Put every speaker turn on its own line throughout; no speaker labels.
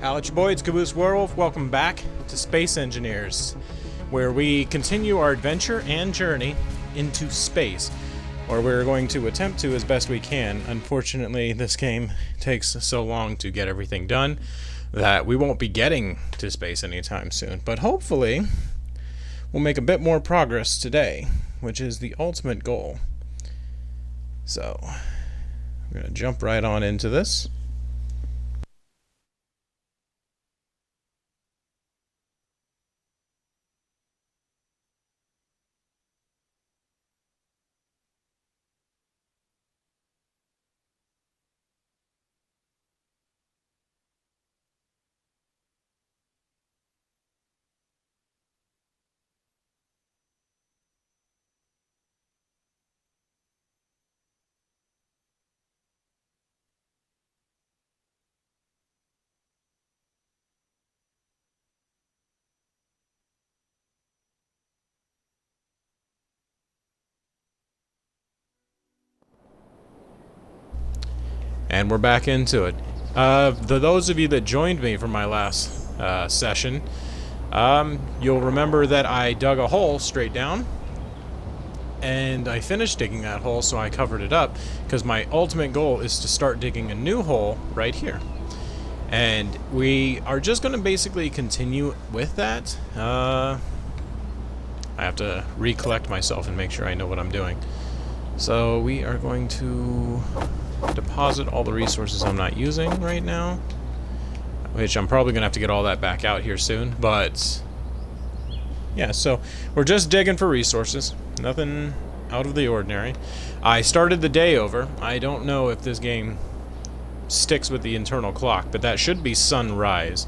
Alex your boy, it's Caboose Werewolf. Welcome back to Space Engineers, where we continue our adventure and journey into space, or we're going to attempt to as best we can. Unfortunately, this game takes so long to get everything done that we won't be getting to space anytime soon. But hopefully, we'll make a bit more progress today, which is the ultimate goal. So, I'm going to jump right on into this. And we're back into it. Those of you that joined me from my last session, you'll remember that I dug a hole straight down, and I finished digging that hole, so I covered it up, because my ultimate goal is to start digging a new hole right here. And we are just going to basically continue with that. I have to recollect myself and make sure I know what I'm doing. So we are going to deposit all the resources I'm not using right now, which I'm probably gonna have to get all that back out here soon. But yeah, so we're just digging for resources, nothing out of the ordinary. I started the day over. I don't know if this game sticks with the internal clock, but that should be sunrise,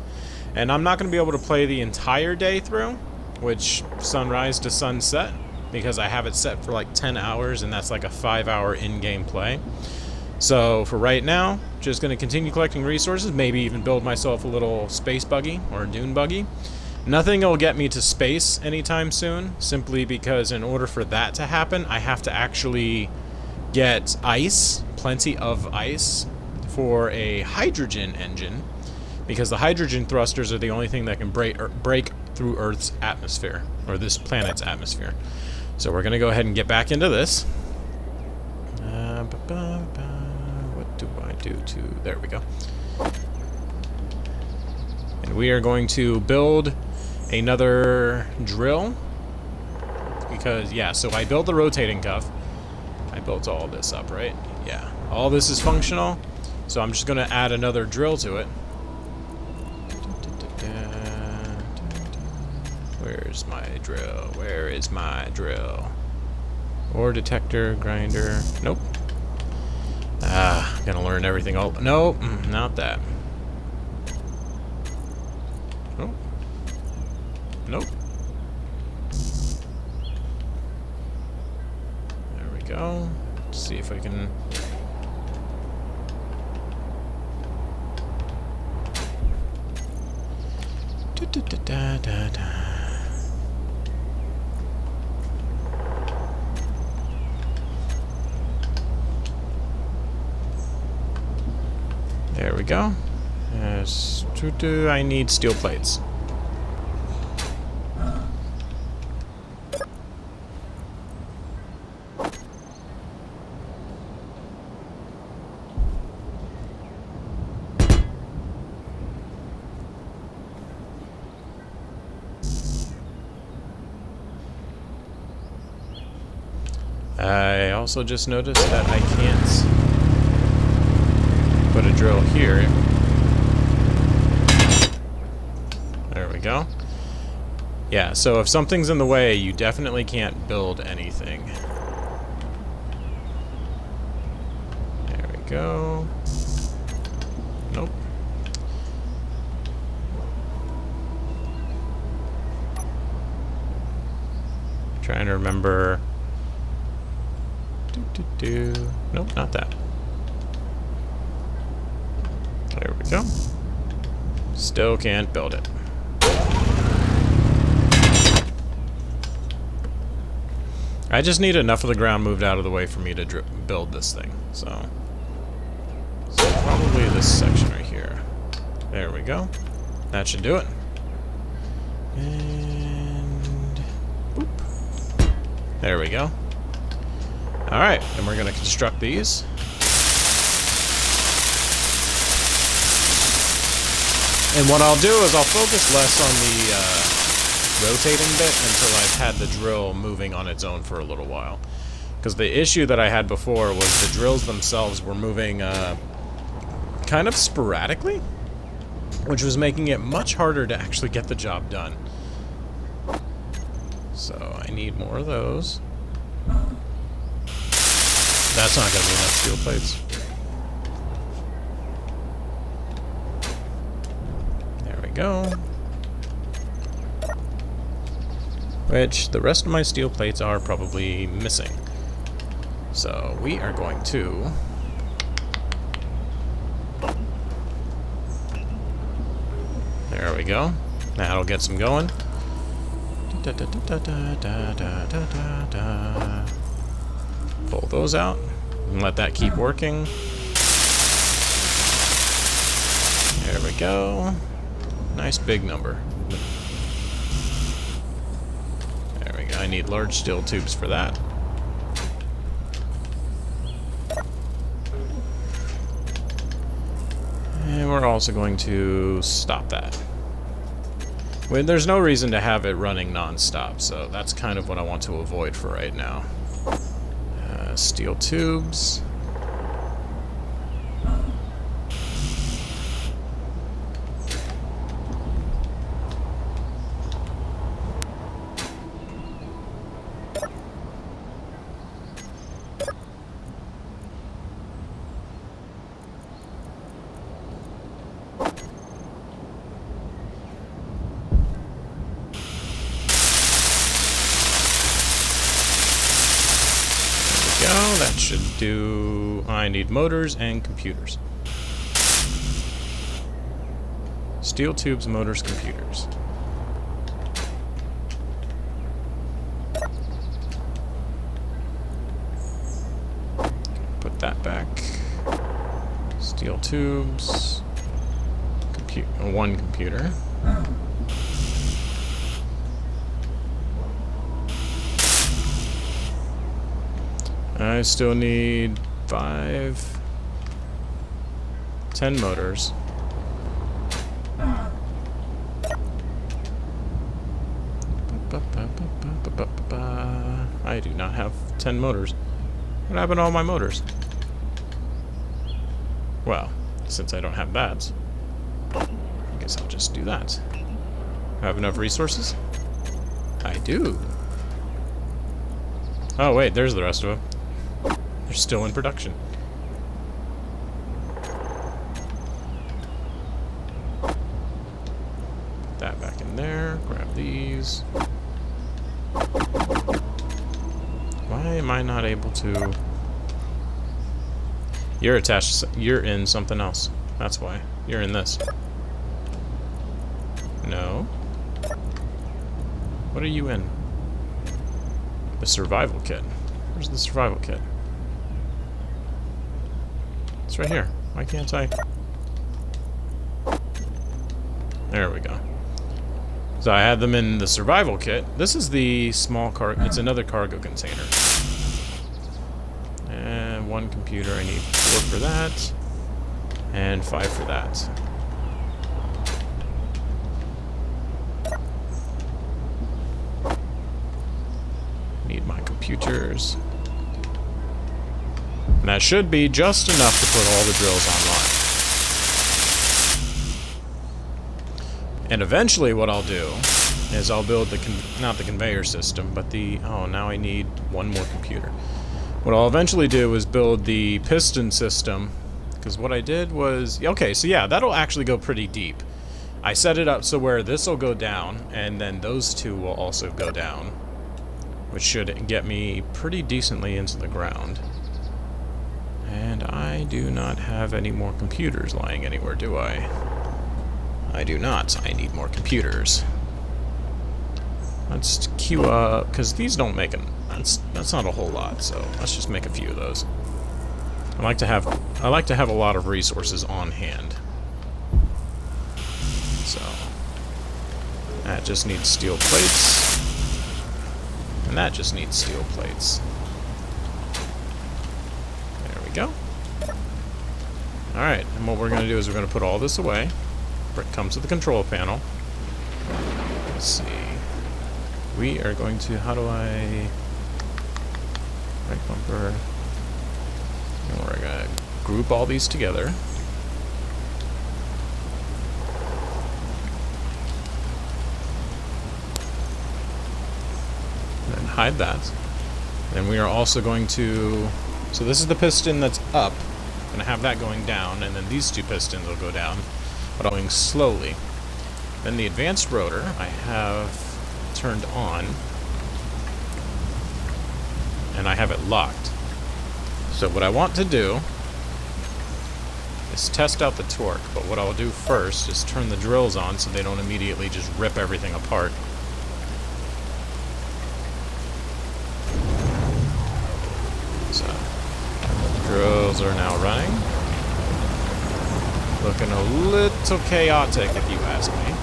and I'm not going to be able to play the entire day through, which sunrise to sunset, because I have it set for like 10 hours, and that's like a 5-hour in-game play. So for right now, just going to continue collecting resources, maybe even build myself a little space buggy or a dune buggy. Nothing will get me to space anytime soon, simply because in order for that to happen, I have to actually get ice, plenty of ice, for a hydrogen engine, because the hydrogen thrusters are the only thing that can break through Earth's atmosphere, or this planet's atmosphere. So we're going to go ahead and get back into this. What do I do to... There we go. And we are going to build another drill. Because, yeah, so I built the rotating cuff. I built all this up, right? Yeah. All this is functional. So I'm just going to add another drill to it. Where's my drill? Where is my drill? Ore detector, grinder. Nope. Gonna learn everything all... Nope, not that. Nope. Nope. There we go. Let's see if I can... There we go. Yes. I need steel plates. I also just noticed that I can't put a drill here. There we go. Yeah, so if something's in the way, you definitely can't build anything. There we go. Nope. Trying to remember... Nope, not that. There we go. Still can't build it. I just need enough of the ground moved out of the way for me to build this thing. So probably this section right here. There we go. That should do it. And boop. There we go. Alright, and we're going to construct these. And what I'll do is I'll focus less on the rotating bit until I've had the drill moving on its own for a little while. Because the issue that I had before was the drills themselves were moving kind of sporadically, which was making it much harder to actually get the job done. So I need more of those. That's not going to be enough steel plates. There we go. Which the rest of my steel plates are probably missing. So we are going to... There we go. That'll get some going. Pull those out and let that keep working. There we go. Nice big number. There we go. I need large steel tubes for that. And we're also going to stop that. Well, there's no reason to have it running non-stop, so that's kind of what I want to avoid for right now. Steel tubes. That should do... I need motors and computers. Steel tubes, motors, computers. Put that back. Steel tubes. One computer. I still need 10 motors. I do not have 10 motors. What happened to all my motors? Well, since I don't have that, I guess I'll just do that. Have enough resources? I do. Oh wait, there's the rest of them. They're still in production. Put that back in there. Grab these. Why am I not able to... You're attached... You're in something else. That's why. You're in this. No. What are you in? The survival kit. Where's the survival kit? It's right here. Why can't I? There we go. So I had them in the survival kit. This is the small car. It's another cargo container. And one computer. I need 4 for that. And 5 for that. Need my computers. And that should be just enough to put all the drills online. And eventually what I'll do is I'll build the, not the conveyor system, but the, oh, now I need one more computer. What I'll eventually do is build the piston system, because what I did was, okay, so yeah, that'll actually go pretty deep. I set it up so where this will go down, and then those two will also go down, which should get me pretty decently into the ground. And I do not have any more computers lying anywhere, do I? I do not. I need more computers. Let's queue up, because these don't make that's not a whole lot, so let's just make a few of those. I like to have a lot of resources on hand. So that just needs steel plates. And that just needs steel plates. There we go. Alright, and what we're going to do is we're going to put all this away. It comes to the control panel. Let's see. We are going to, how do I... Right bumper. And we're going to group all these together. And hide that. Then we are also going to... So this is the piston that's up. I'm going to have that going down, and then these two pistons will go down, but going slowly. Then the advanced rotor I have turned on, and I have it locked. So what I want to do is test out the torque, but what I'll do first is turn the drills on so they don't immediately just rip everything apart. So, drills are now running. Looking a little chaotic if you ask me.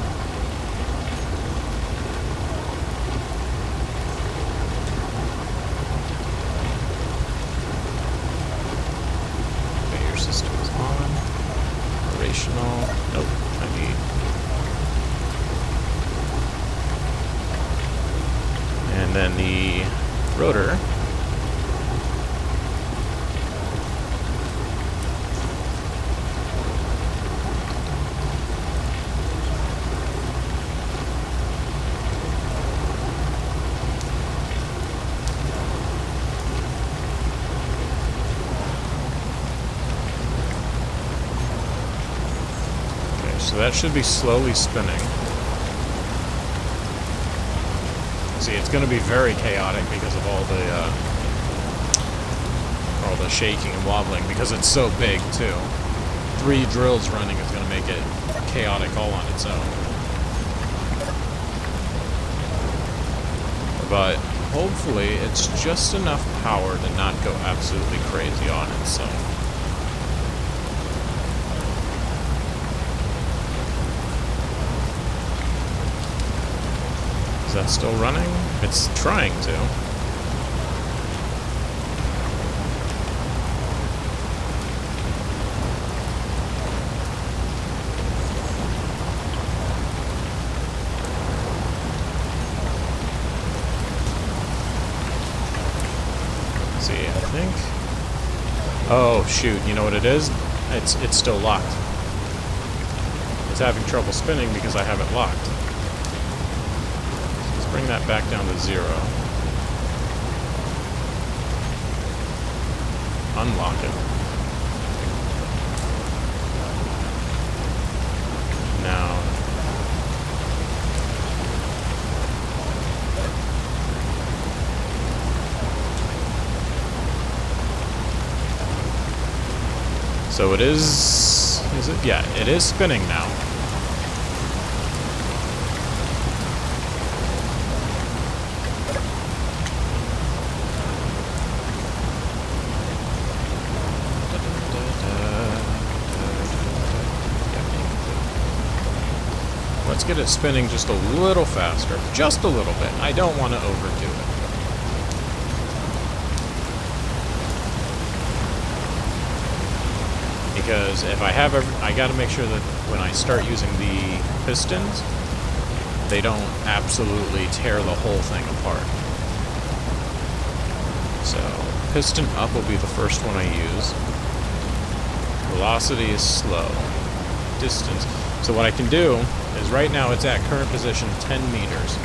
Nope, I need. And then the rotor. So that should be slowly spinning. See, it's going to be very chaotic because of all the shaking and wobbling, because it's so big too. 3 drills running is going to make it chaotic all on its own. But hopefully it's just enough power to not go absolutely crazy on itself. Is that still running? It's trying to. Let's see, I think. Oh shoot! You know what it is? It's still locked. It's having trouble spinning because I have it locked. Bring that back down to 0. Unlock it. Now. So it is it? Yeah, it is spinning now. Let's get it spinning just a little faster. Just a little bit. I don't want to overdo it. Because if I have I got to make sure that when I start using the pistons, they don't absolutely tear the whole thing apart. So, piston up will be the first one I use. Velocity is slow. Distance. So what I can do is right now it's at current position 10 meters.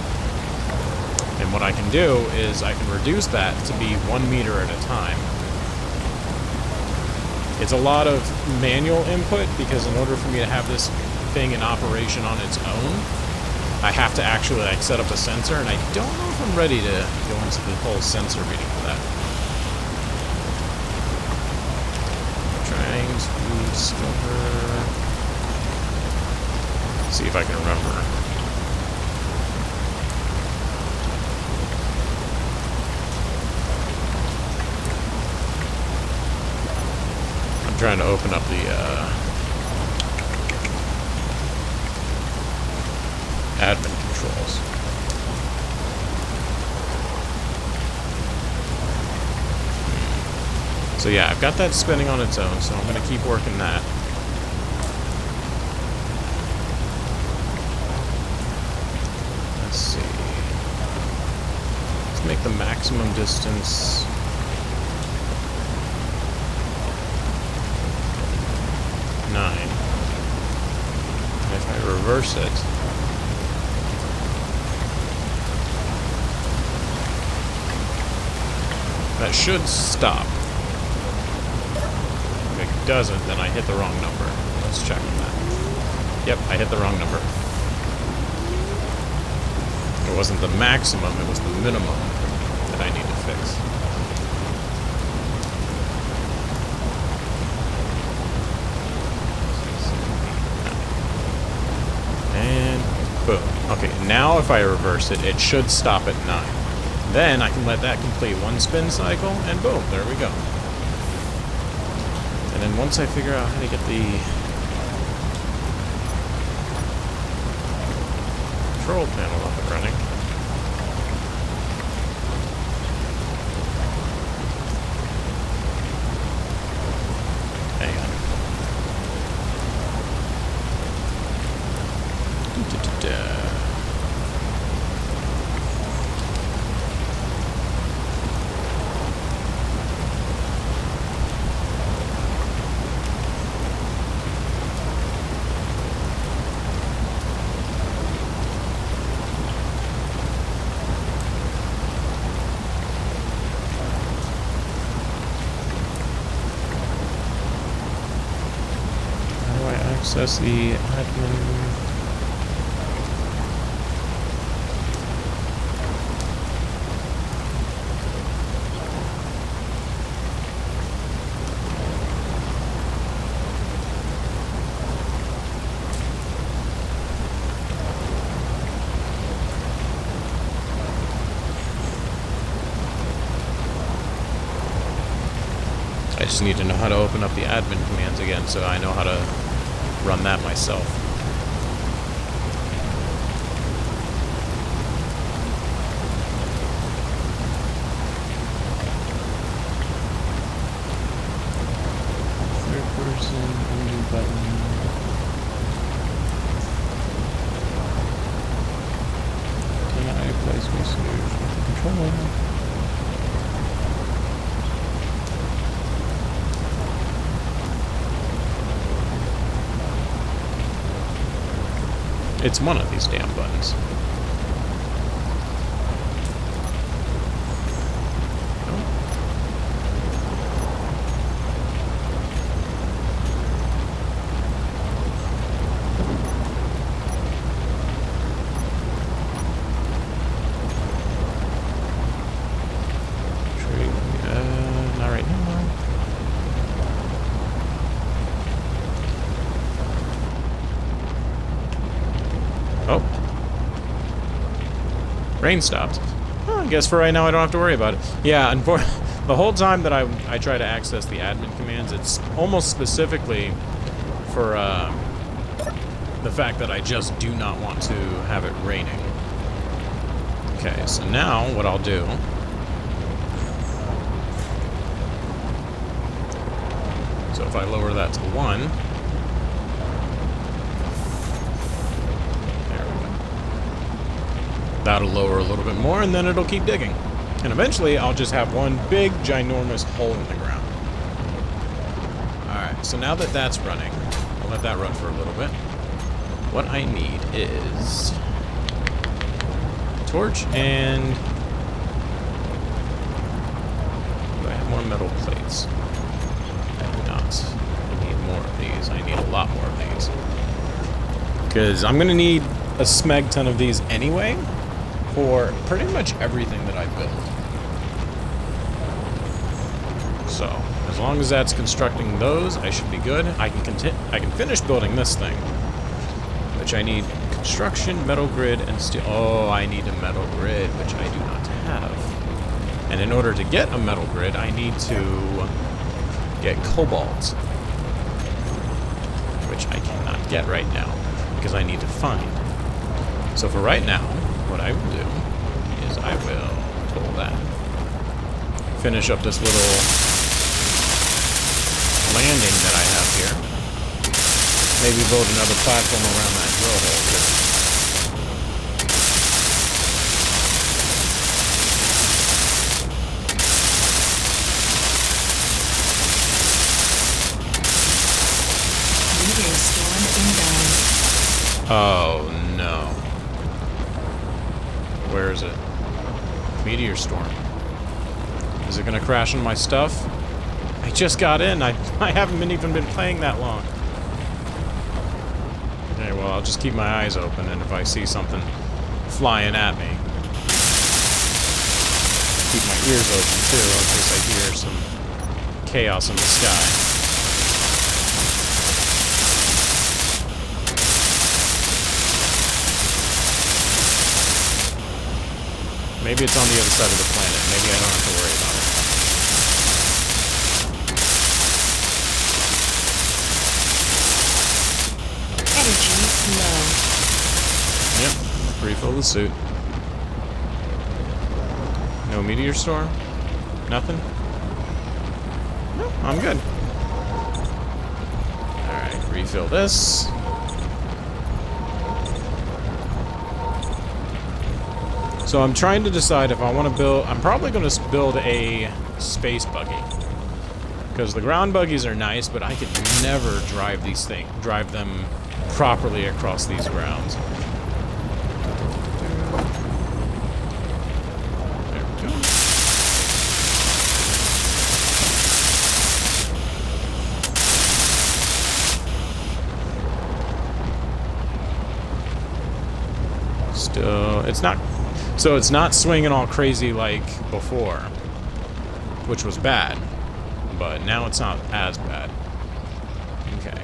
And what I can do is I can reduce that to be 1 meter at a time. It's a lot of manual input because in order for me to have this thing in operation on its own, I have to actually like set up a sensor, and I don't know if I'm ready to go into the whole sensor reading for that. Trying to discover. See if I can remember. I'm trying to open up the admin controls. So yeah, I've got that spinning on its own, so I'm going to keep working that. Let's see. Let's make the maximum distance 9. And if I reverse it, that should stop. If it doesn't, then I hit the wrong number. Let's check on that. Yep, I hit the wrong number. It wasn't the maximum, it was the minimum that I need to fix. And boom. Okay, now if I reverse it, it should stop at 9. Then I can let that complete one spin cycle, and boom, there we go. And then once I figure out how to get the control panel up and running, hang on. Access the admin. I just need to know how to open up the admin commands again so I know how to run that myself. Third person, undo button. Can I place me switch with the controller? It's one of these damn buttons. Not right now. Oh. Rain stopped. Well, I guess for right now I don't have to worry about it. Yeah, the whole time that I try to access the admin commands, it's almost specifically for the fact that I just do not want to have it raining. Okay, so now what I'll do... So if I lower that to 1... That'll lower a little bit more, and then it'll keep digging. And eventually, I'll just have one big, ginormous hole in the ground. Alright, so now that that's running, I'll let that run for a little bit. What I need is... a torch and... do I have more metal plates? I do not. I need more of these. I need a lot more of these. Because I'm going to need a smeg ton of these anyway, for pretty much everything that I build. So, as long as that's constructing those, I should be good. I can finish building this thing, which I need construction, metal grid, and steel. Oh, I need a metal grid, which I do not have. And in order to get a metal grid, I need to get cobalt, which I cannot get right now, because I need to find. So for right now, what I will do is I will pull that. Finish up this little landing that I have here. Maybe build another platform around that drill hole too.
Meteor Storm inbound.
Oh no. Where is it? Meteor Storm. Is it gonna crash on my stuff? I just got in. I haven't even been playing that long. Okay, well, I'll just keep my eyes open, and if I see something flying at me, keep my ears open too, in case I hear some chaos in the sky. Maybe it's on the other side of the planet. Maybe I don't have to worry about it.
Energy low.
Yep, refill the suit. No meteor storm? Nothing? No, I'm good. Alright, refill this. So I'm trying to decide if I want to build... I'm probably going to build a space buggy. Because the ground buggies are nice, but I could never drive drive them properly across these grounds. There we go. Still, it's not... So it's not swinging all crazy like before, which was bad, but now it's not as bad. Okay.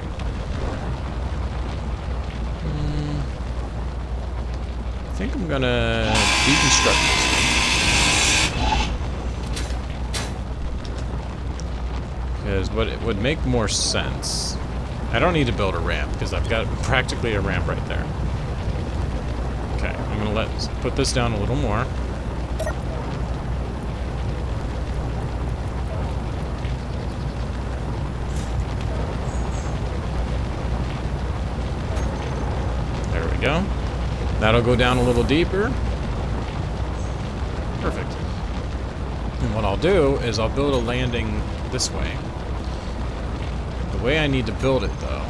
I think I'm gonna deconstruct this. Because what it would make more sense. I don't need to build a ramp because I've got practically a ramp right there. Okay, I'm gonna put this down a little more. There we go. That'll go down a little deeper. Perfect. And what I'll do is I'll build a landing this way. The way I need to build it, though,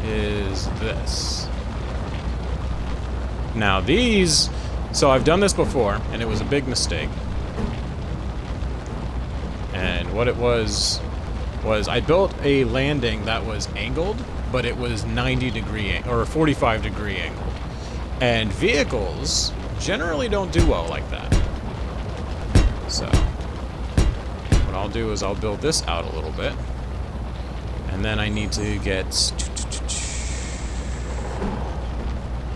is this. Now these, so I've done this before, and it was a big mistake. And what it was I built a landing that was angled, but it was 90 degree, or 45 degree angled. And vehicles generally don't do well like that. So, what I'll do is I'll build this out a little bit. And then I need to get...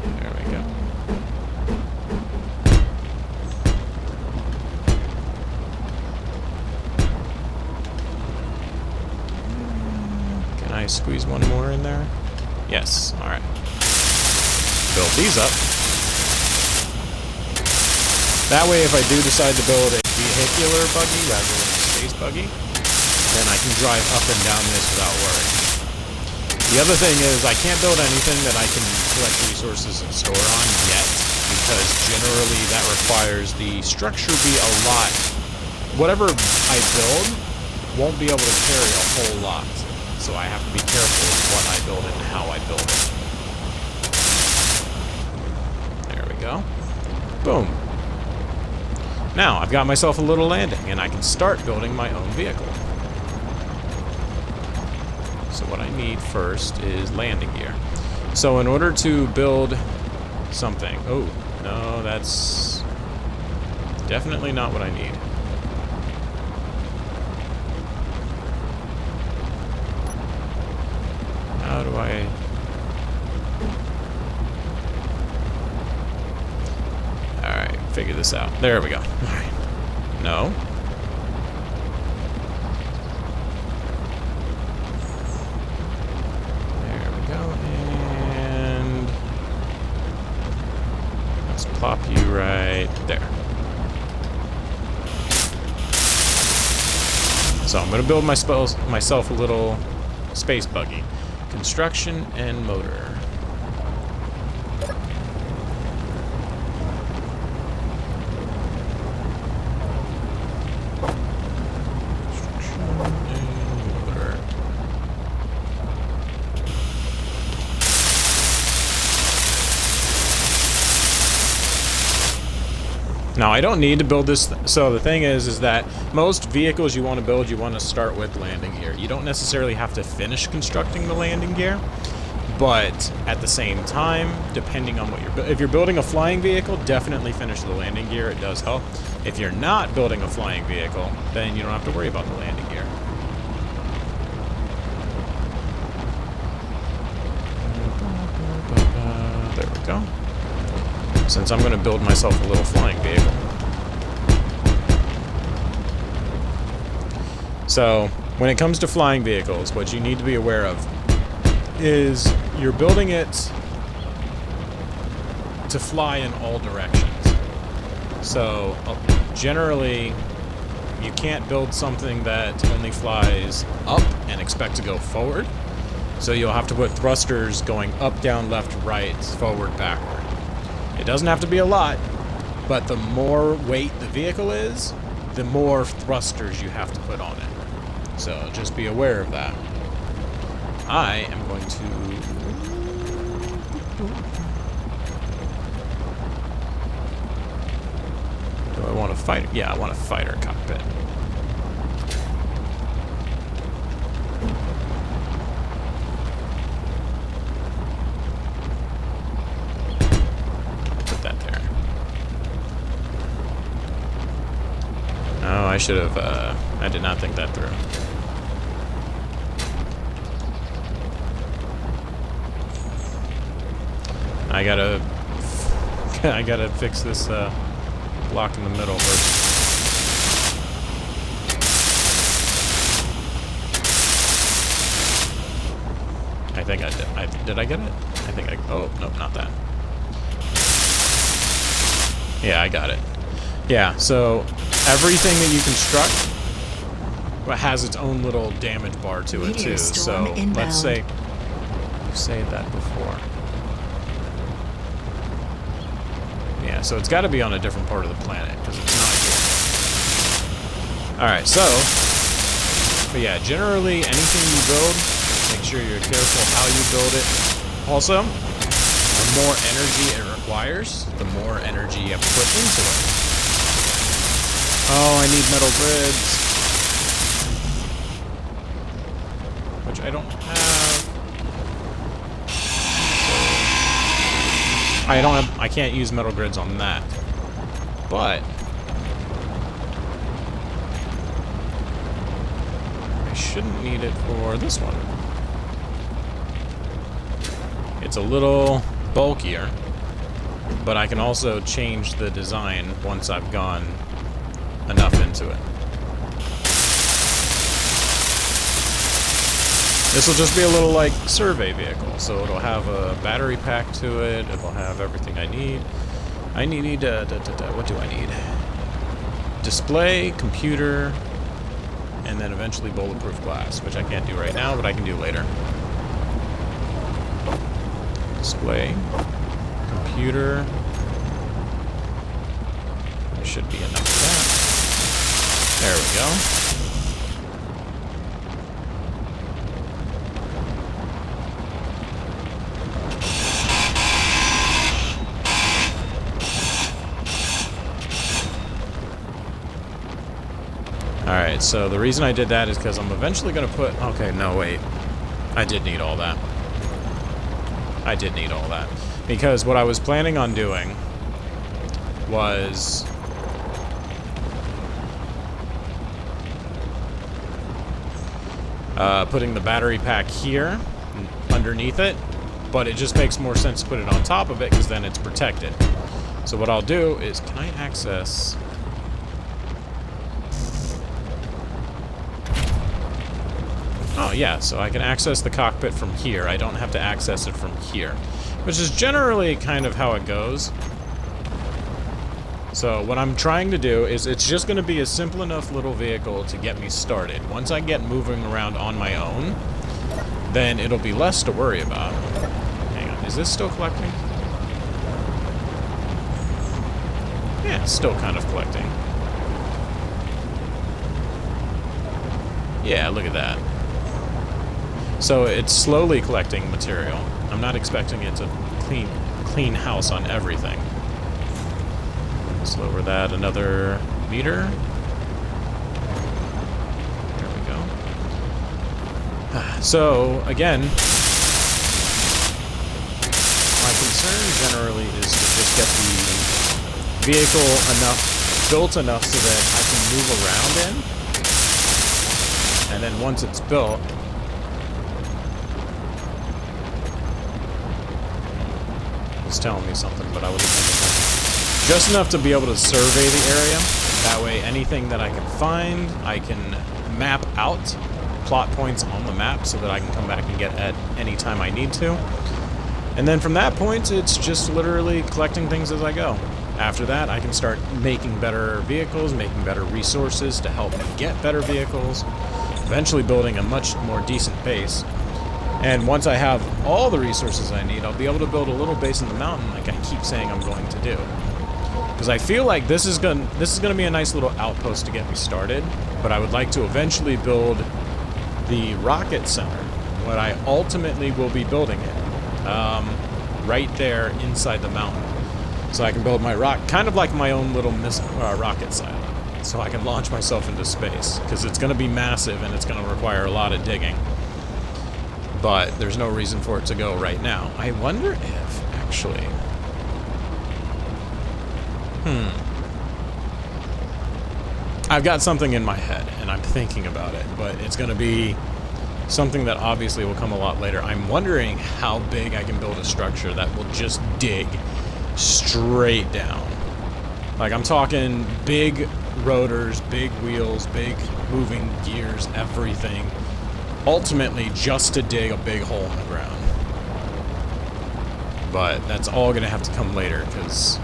There we go. Can I squeeze one more in there? Yes, alright. Build these up. That way, if I do decide to build a vehicular buggy rather than a space buggy, then I can drive up and down this without worrying. The other thing is, I can't build anything that I can collect resources and store on yet, because generally that requires the structure be a lot. Whatever I build won't be able to carry a whole lot, so I have to be careful with what I build and how I build it. There we go. Boom. Now, I've got myself a little landing, and I can start building my own vehicle. So what I need first is landing gear. So in order to build something... Oh, no, that's definitely not what I need. How do I... Alright, figure this out. There we go. Alright. No. There we go. And... So I'm going to build myself a little space buggy. Construction and motor. Now, I don't need to build this, so the thing is that most vehicles you want to build, you want to start with landing gear. You don't necessarily have to finish constructing the landing gear, but at the same time, depending on what if you're building a flying vehicle, definitely finish the landing gear. It does help. If you're not building a flying vehicle, then you don't have to worry about the landing gear. There we go. Since I'm going to build myself a little flying vehicle. So, when it comes to flying vehicles, what you need to be aware of is you're building it to fly in all directions. So, generally, you can't build something that only flies up and expect to go forward. So you'll have to put thrusters going up, down, left, right, forward, backward. It doesn't have to be a lot, but the more weight the vehicle is, the more thrusters you have to put on it. So just be aware of that. I am going to... Do I want a fighter? Yeah, I want a fighter cockpit. I should have, I did not think that through. I gotta fix this, block in the middle first. I think I did. Did I get it? I think oh, nope, not that. Yeah, I got it. Yeah, so everything that you construct has its own little damage bar to it too. So let's say you said that before. Yeah, so it's got to be on a different part of the planet because it's not here. All right, so but yeah, generally anything you build, make sure you're careful how you build it. Also, the more energy it requires, the more energy you have to put into it. Oh, I need metal grids. Which I don't have. So I can't use metal grids on that. But I shouldn't need it for this one. It's a little bulkier, but I can also change the design once I've gone enough into it. This will just be a little like survey vehicle, so it'll have a battery pack to it. It'll have everything I need. What do I need? Display, computer, and then eventually bulletproof glass, which I can't do right now, but I can do later. Display, computer. There should be enough of that. There we go. Alright, so the reason I did that is because I'm eventually going to put... Okay, no, wait. I did need all that. I did need all that. Because what I was planning on doing was... putting the battery pack here, underneath it, but it just makes more sense to put it on top of it, because then it's protected. So what I'll do is, can I access... Oh yeah, so I can access the cockpit from here. I don't have to access it from here, which is generally kind of how it goes. So what I'm trying to do is it's just going to be a simple enough little vehicle to get me started. Once I get moving around on my own, then it'll be less to worry about. Hang on, is this still collecting? Yeah, it's still kind of collecting. Yeah, look at that. So it's slowly collecting material. I'm not expecting it to clean house on everything. Let's lower that another meter. There we go. So, again, my concern generally is to just get the vehicle built enough so that I can move around in. And then once it's built, it's telling me something, but I wasn't paying attention. Just enough to be able to survey the area. That way, anything that I can find, I can map out, plot points on the map so that I can come back and get at any time I need to. And then from that point, it's just literally collecting things as I go. After that, I can start making better vehicles, making better resources to help me get better vehicles, eventually building a much more decent base. And once I have all the resources I need, I'll be able to build a little base in the mountain like I keep saying I'm going to do. Because I feel like this is going to be a nice little outpost to get me started, but I would like to eventually build the rocket center, what I ultimately will be building it, right there inside the mountain. So I can build my kind of like my own little rocket silo, so I can launch myself into space, because it's going to be massive and it's going to require a lot of digging. But there's no reason for it to go right now. I wonder if, actually... I've got something in my head, and I'm thinking about it, but it's going to be something that obviously will come a lot later. I'm wondering how big I can build a structure that will just dig straight down. Like, I'm talking big rotors, big wheels, big moving gears, everything. Ultimately, just to dig a big hole in the ground. But that's all going to have to come later, because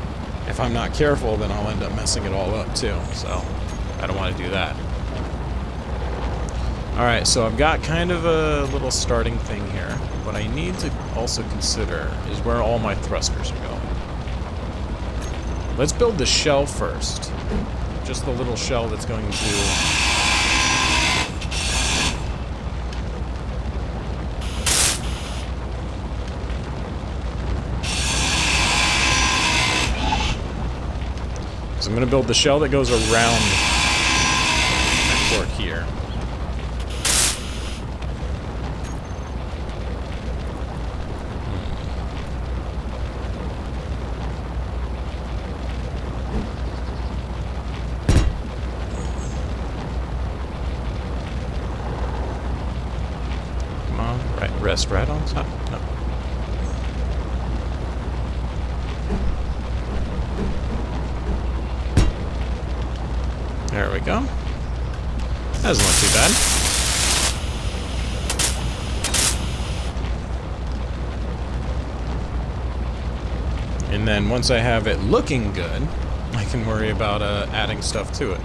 if I'm not careful, then I'll end up messing it all up too. So I don't want to do that. Alright, so I've got kind of a little starting thing here. What I need to also consider is where all my thrusters are going. Let's build the shell first. Just the little shell that's going to... I'm going to build the shell that goes around that port here. Come on, right, rest right on top. No. There we go. That doesn't look too bad. And then once I have it looking good, I can worry about adding stuff to it.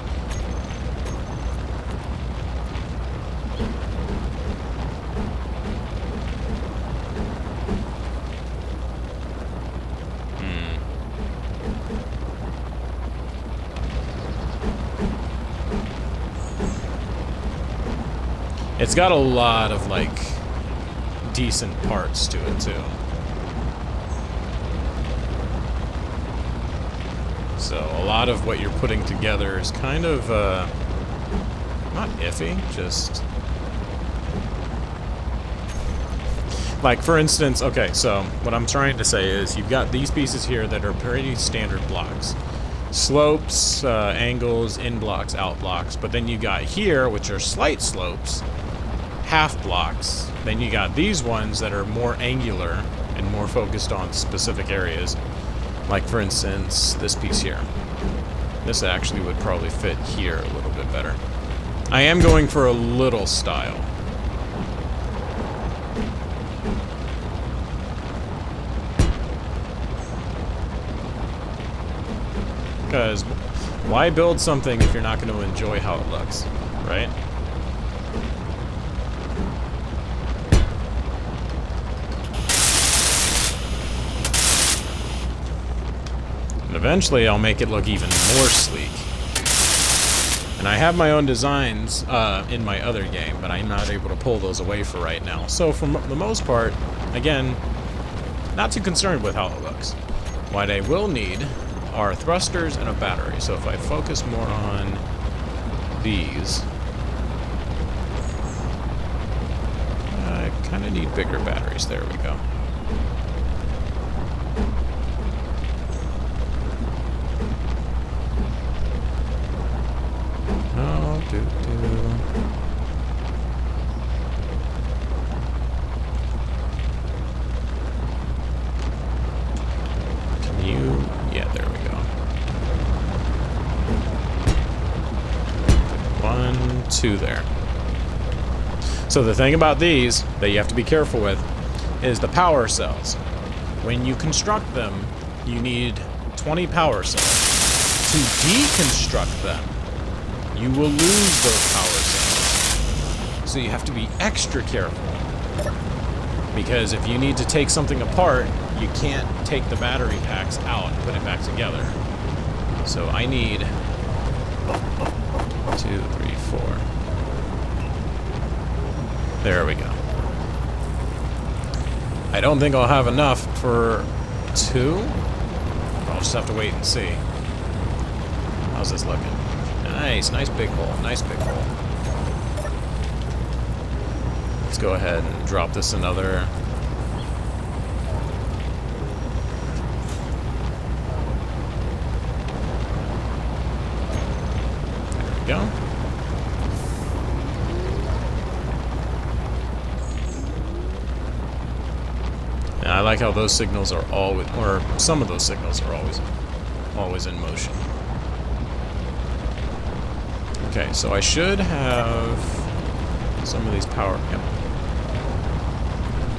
It's got a lot of, like, decent parts to it, too. So, a lot of what you're putting together is kind of, not iffy, just... Like, for instance, okay, so, what I'm trying to say is, you've got these pieces here that are pretty standard blocks. Slopes, angles, in blocks, out blocks, but then you got here, which are slight slopes, half blocks. Then you got these ones that are more angular and more focused on specific areas. Like, for instance, this piece here. This actually would probably fit here a little bit better. I am going for a little style. Because why build something if you're not going to enjoy how it looks, right? And eventually I'll make it look even more sleek. And I have my own designs in my other game, but I'm not able to pull those away for right now. So for the most part, again, not too concerned with how it looks. What I will need are thrusters and a battery. So if I focus more on these, I kind of need bigger batteries. There we go. Can you? Yeah, there we go. 1, 2 there. So the thing about these that you have to be careful with is the power cells. When you construct them, you need 20 power cells. To deconstruct them, you will lose those power cells. So you have to be extra careful. Because if you need to take something apart, you can't take the battery packs out and put it back together. So I need 2, 3, 4. There we go. I don't think I'll have enough for 2. I'll just have to wait and see. How's this looking? Nice, nice big hole, nice big hole. Let's go ahead and drop this another. There we go. And I like how those signals are always, or some of those signals are always in motion. Okay, so I should have some of these power. Yep.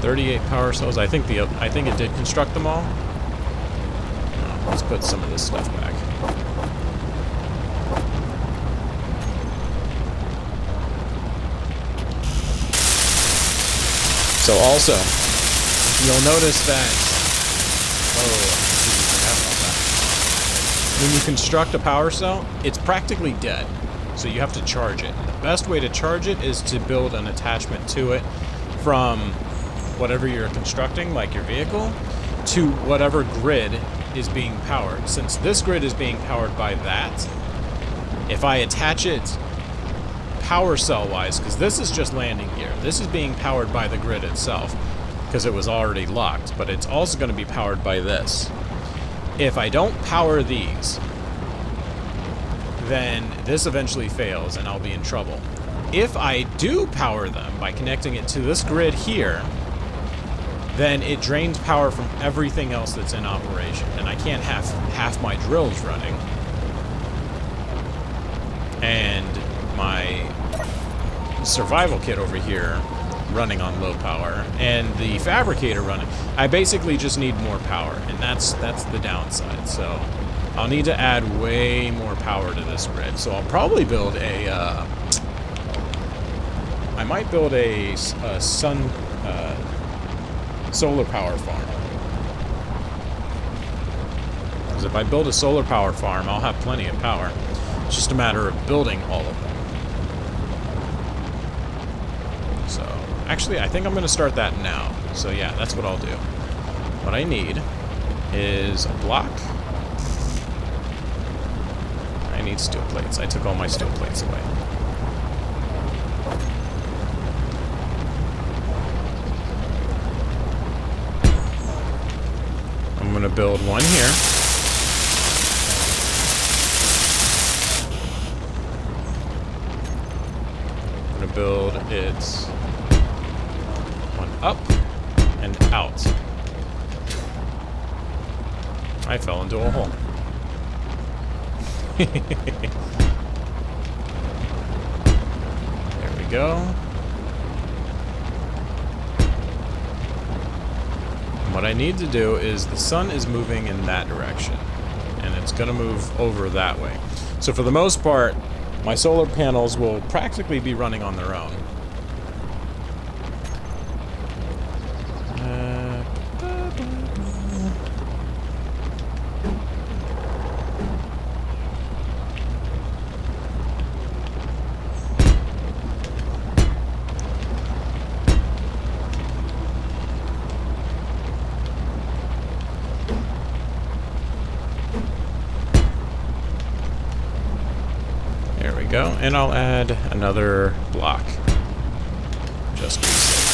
38 power cells. I think it did construct them all. Let's put some of this stuff back. So also, you'll notice that. Oh, I forgot about that. When you construct a power cell, it's practically dead. So you have to charge it. The best way to charge it is to build an attachment to it from whatever you're constructing, like your vehicle, to whatever grid is being powered. Since this grid is being powered by that, if I attach it power cell-wise, because this is just landing gear, this is being powered by the grid itself, because it was already locked, but it's also going to be powered by this. If I don't power these, then this eventually fails and I'll be in trouble. If I do power them by connecting it to this grid here, then it drains power from everything else that's in operation, and I can't have half my drills running and my survival kit over here running on low power and the fabricator running. I basically just need more power, and that's the downside. So I'll need to add way more power to this grid. So I'll probably build a, I might build a solar power farm. Because if I build a solar power farm, I'll have plenty of power. It's just a matter of building all of them. So, actually, I think I'm going to start that now. So yeah, that's what I'll do. What I need is a block. I need steel plates. I took all my steel plates away. I'm going to build one here. I'm going to build it one up and out. I fell into a hole. There we go. And what I need to do is the sun is moving in that direction. And it's going to move over that way. So for the most part, my solar panels will practically be running on their own. There we go, and I'll add another block, just to be safe.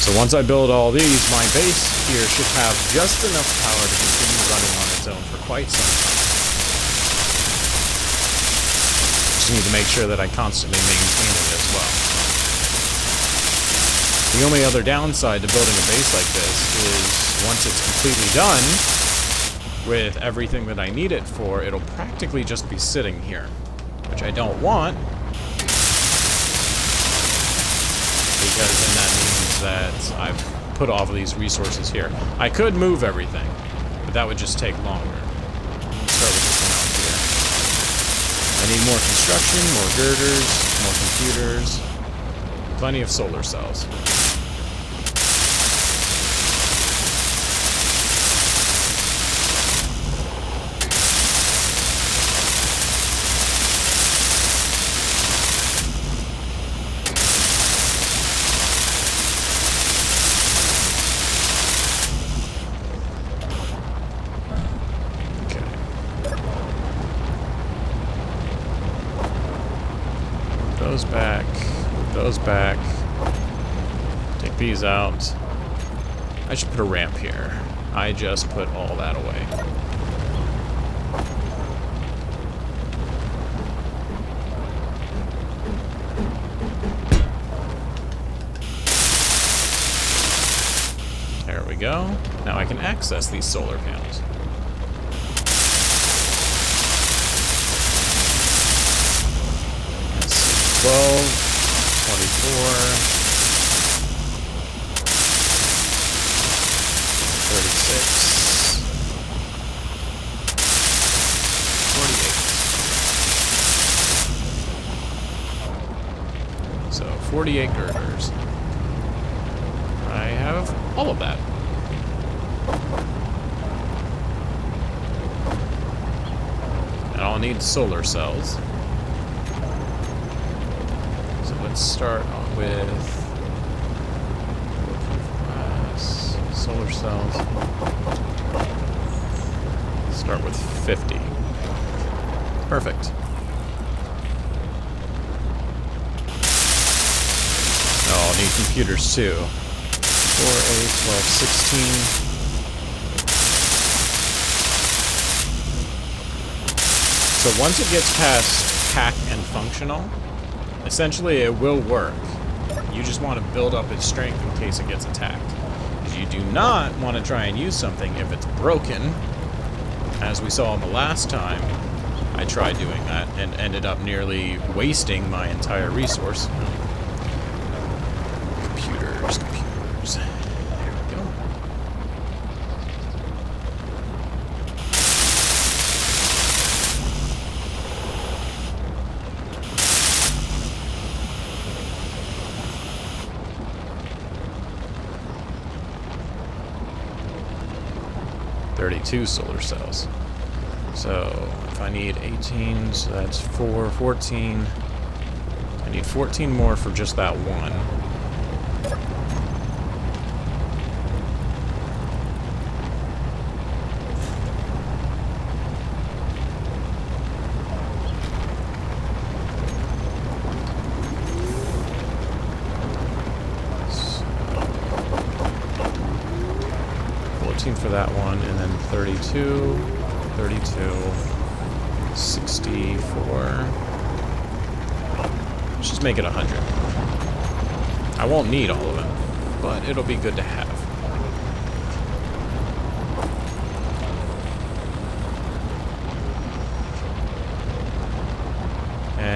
So once I build all these, my base here should have just enough power to continue running on its own for quite some time. Just need to make sure that I constantly maintain it as well. The only other downside to building a base like this is once it's completely done with everything that I need it for, it'll practically just be sitting here, which I don't want, because then that means that I've put all of these resources here. I could move everything, but that would just take longer. Let's start with this one out here. I need more construction, more girders, more computers, plenty of solar cells. Those back. Take these out. I should put a ramp here. I just put all that away. There we go. Now I can access these solar panels. Let's see, 12. 24, 36, 48. So 48 girders. I have all of that. And I'll need solar cells. Let's start with solar cells. Start with 50. Perfect. Oh, I'll need computers too. 4, 8, 12, 16. So once it gets past hack and functional, essentially, it will work. You just want to build up its strength in case it gets attacked. Because you do not want to try and use something if it's broken. As we saw the last time, I tried doing that and ended up nearly wasting my entire resource. Computers. There we go. Two solar cells. So if I need 18, so that's 4, 14. I need 14 more for just that one. For that one, and then 32, 64. Let's just make it 100. I won't need all of them, but it'll be good to have.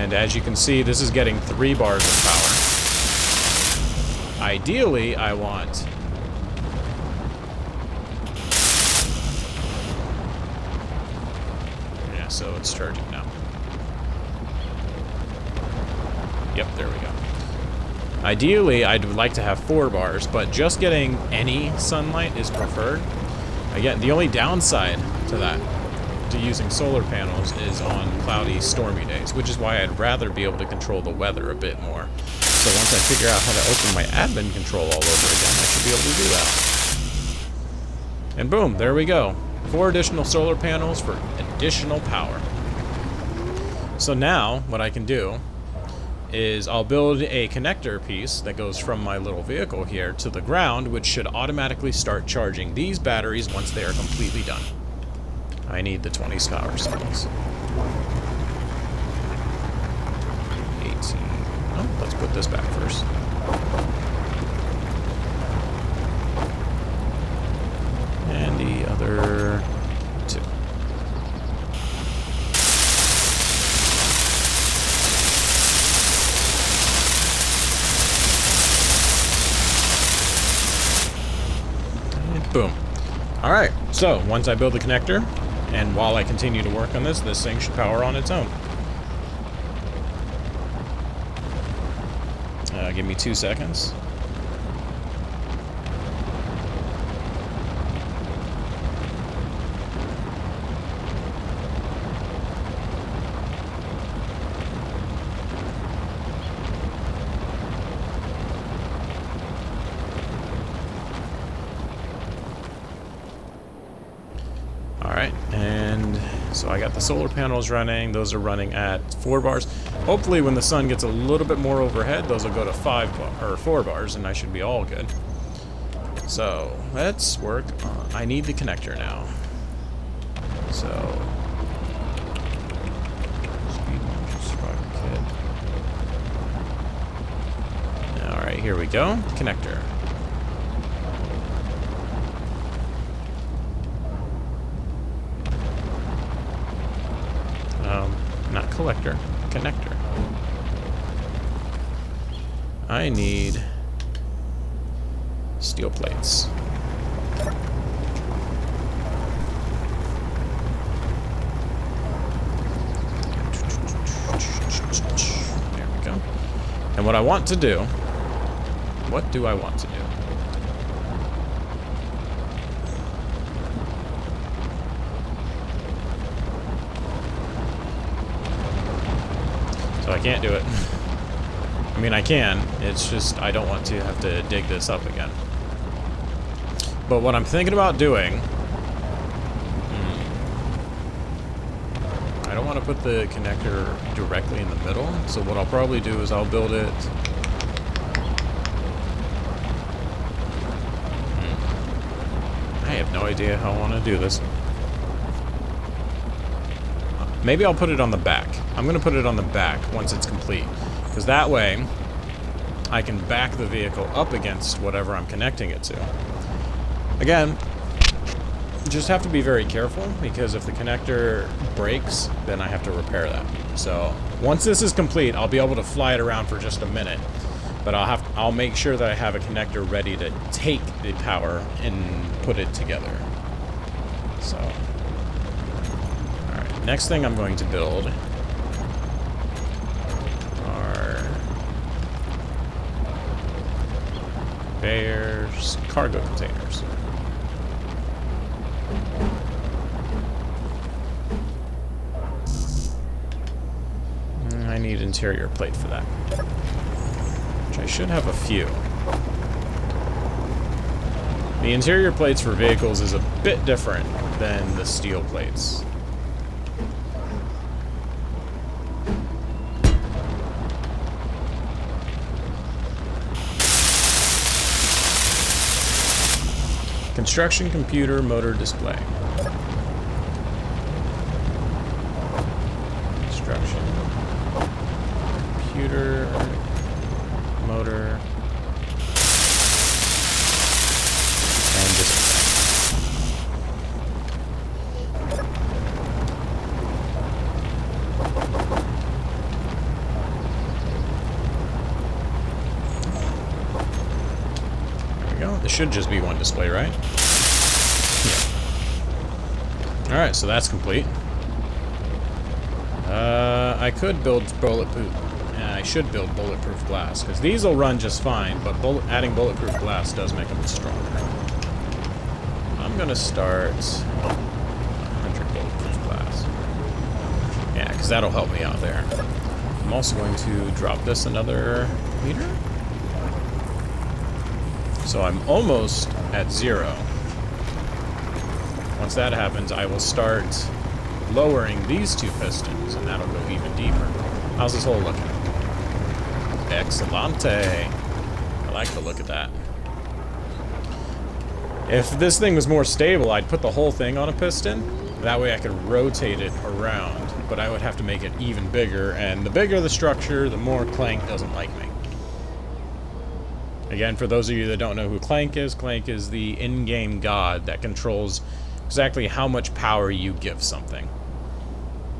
And as you can see, this is getting 3 bars of power. Ideally, I want... Yeah, so it's charging now. Yep, there we go. Ideally, I'd like to have 4 bars, but just getting any sunlight is preferred. Again, the only downside to that, to using solar panels, is on cloudy, stormy days, which is why I'd rather be able to control the weather a bit more. So once I figure out how to open my admin control all over again, I should be able to do that. And boom, there we go. 4 additional solar panels for additional power. So now, what I can do is I'll build a connector piece that goes from my little vehicle here to the ground, which should automatically start charging these batteries once they are completely done. I need the 20 power cells. 18. Oh, let's put this back first. And the other 2. Boom. Alright, so once I build the connector, and while I continue to work on this thing should power on its own. Give me 2 seconds. Alright, and so I got the solar panels running. Those are running at 4 bars. Hopefully when the sun gets a little bit more overhead, those will go to 4 bars, and I should be all good. So, let's work on... I need the connector now. So... Speed launch rocket kit. Alright, here we go. Connector. Not collector, connector. I need steel plates. There we go. And what I want to do, what do I want to do? So I can't do it. I mean, I can. It's just I don't want to have to dig this up again. But what I'm thinking about doing... I don't want to put the connector directly in the middle. So what I'll probably do is I'll build it... I have no idea how I want to do this. Maybe I'll put it on the back. I'm going to put it on the back once it's complete. Because that way, I can back the vehicle up against whatever I'm connecting it to. Again, you just have to be very careful, because if the connector breaks, then I have to repair that. So, once this is complete, I'll be able to fly it around for just a minute. But I'll make sure that I have a connector ready to take the power and put it together. So... Next thing I'm going to build are bears cargo containers. I need interior plate for that, which I should have a few. The interior plates for vehicles is a bit different than the steel plates. Construction computer motor display. Construction computer motor and display. go. This should just be one display, right? Yeah. Alright, so that's complete. I could build bulletproof. I should build bulletproof glass, because these will run just fine, but adding bulletproof glass does make them stronger. I'm gonna start 100 bulletproof glass. Yeah, because that'll help me out there. I'm also going to drop this another meter. So I'm almost at 0. Once that happens, I will start lowering these 2 pistons, and that'll go even deeper. How's this hole looking? Excellente. I like the look of that. If this thing was more stable, I'd put the whole thing on a piston. That way I could rotate it around, but I would have to make it even bigger, and the bigger the structure, the more Clank doesn't like me. Again, for those of you that don't know who Clank is the in-game god that controls exactly how much power you give something.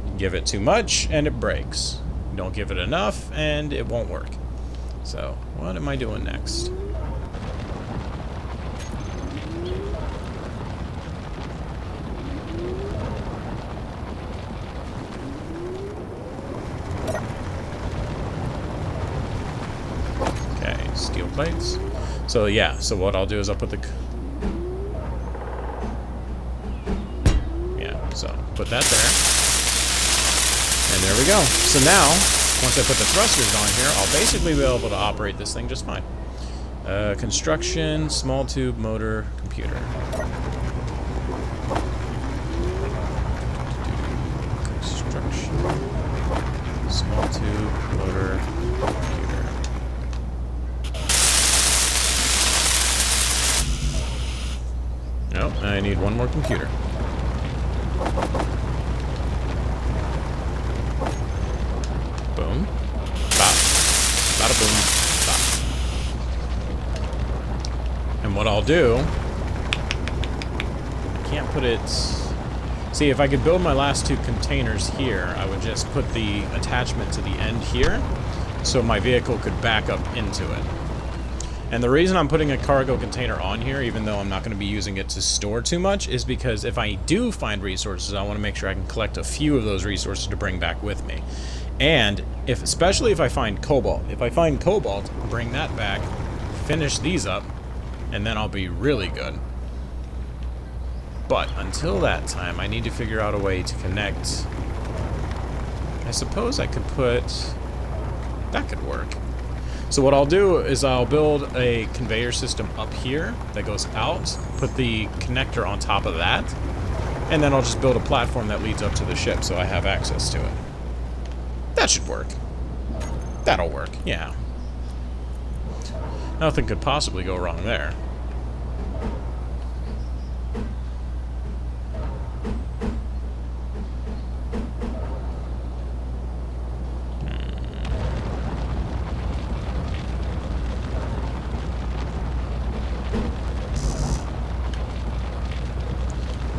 You give it too much, and it breaks. You don't give it enough, and it won't work. So, what am I doing next? Okay, steel plates. So yeah, so what I'll do is I'll put the... Yeah, so put that there. And there we go. So now, once I put the thrusters on here, I'll basically be able to operate this thing just fine. Construction, small tube, motor, computer. Construction, small tube, motor, computer. Nope, I need one more computer. Boom. Bop. Bada boom. Bop. And what I'll do... I can't put it... See, if I could build my last 2 containers here, I would just put the attachment to the end here, so my vehicle could back up into it. And the reason I'm putting a cargo container on here, even though I'm not going to be using it to store too much, is because if I do find resources, I want to make sure I can collect a few of those resources to bring back with me. And especially if I find cobalt. If I find cobalt, bring that back, finish these up, and then I'll be really good. But until that time, I need to figure out a way to connect. I suppose I could put... That could work. So what I'll do is I'll build a conveyor system up here that goes out, put the connector on top of that, and then I'll just build a platform that leads up to the ship so I have access to it. That should work. That'll work, yeah. Nothing could possibly go wrong there.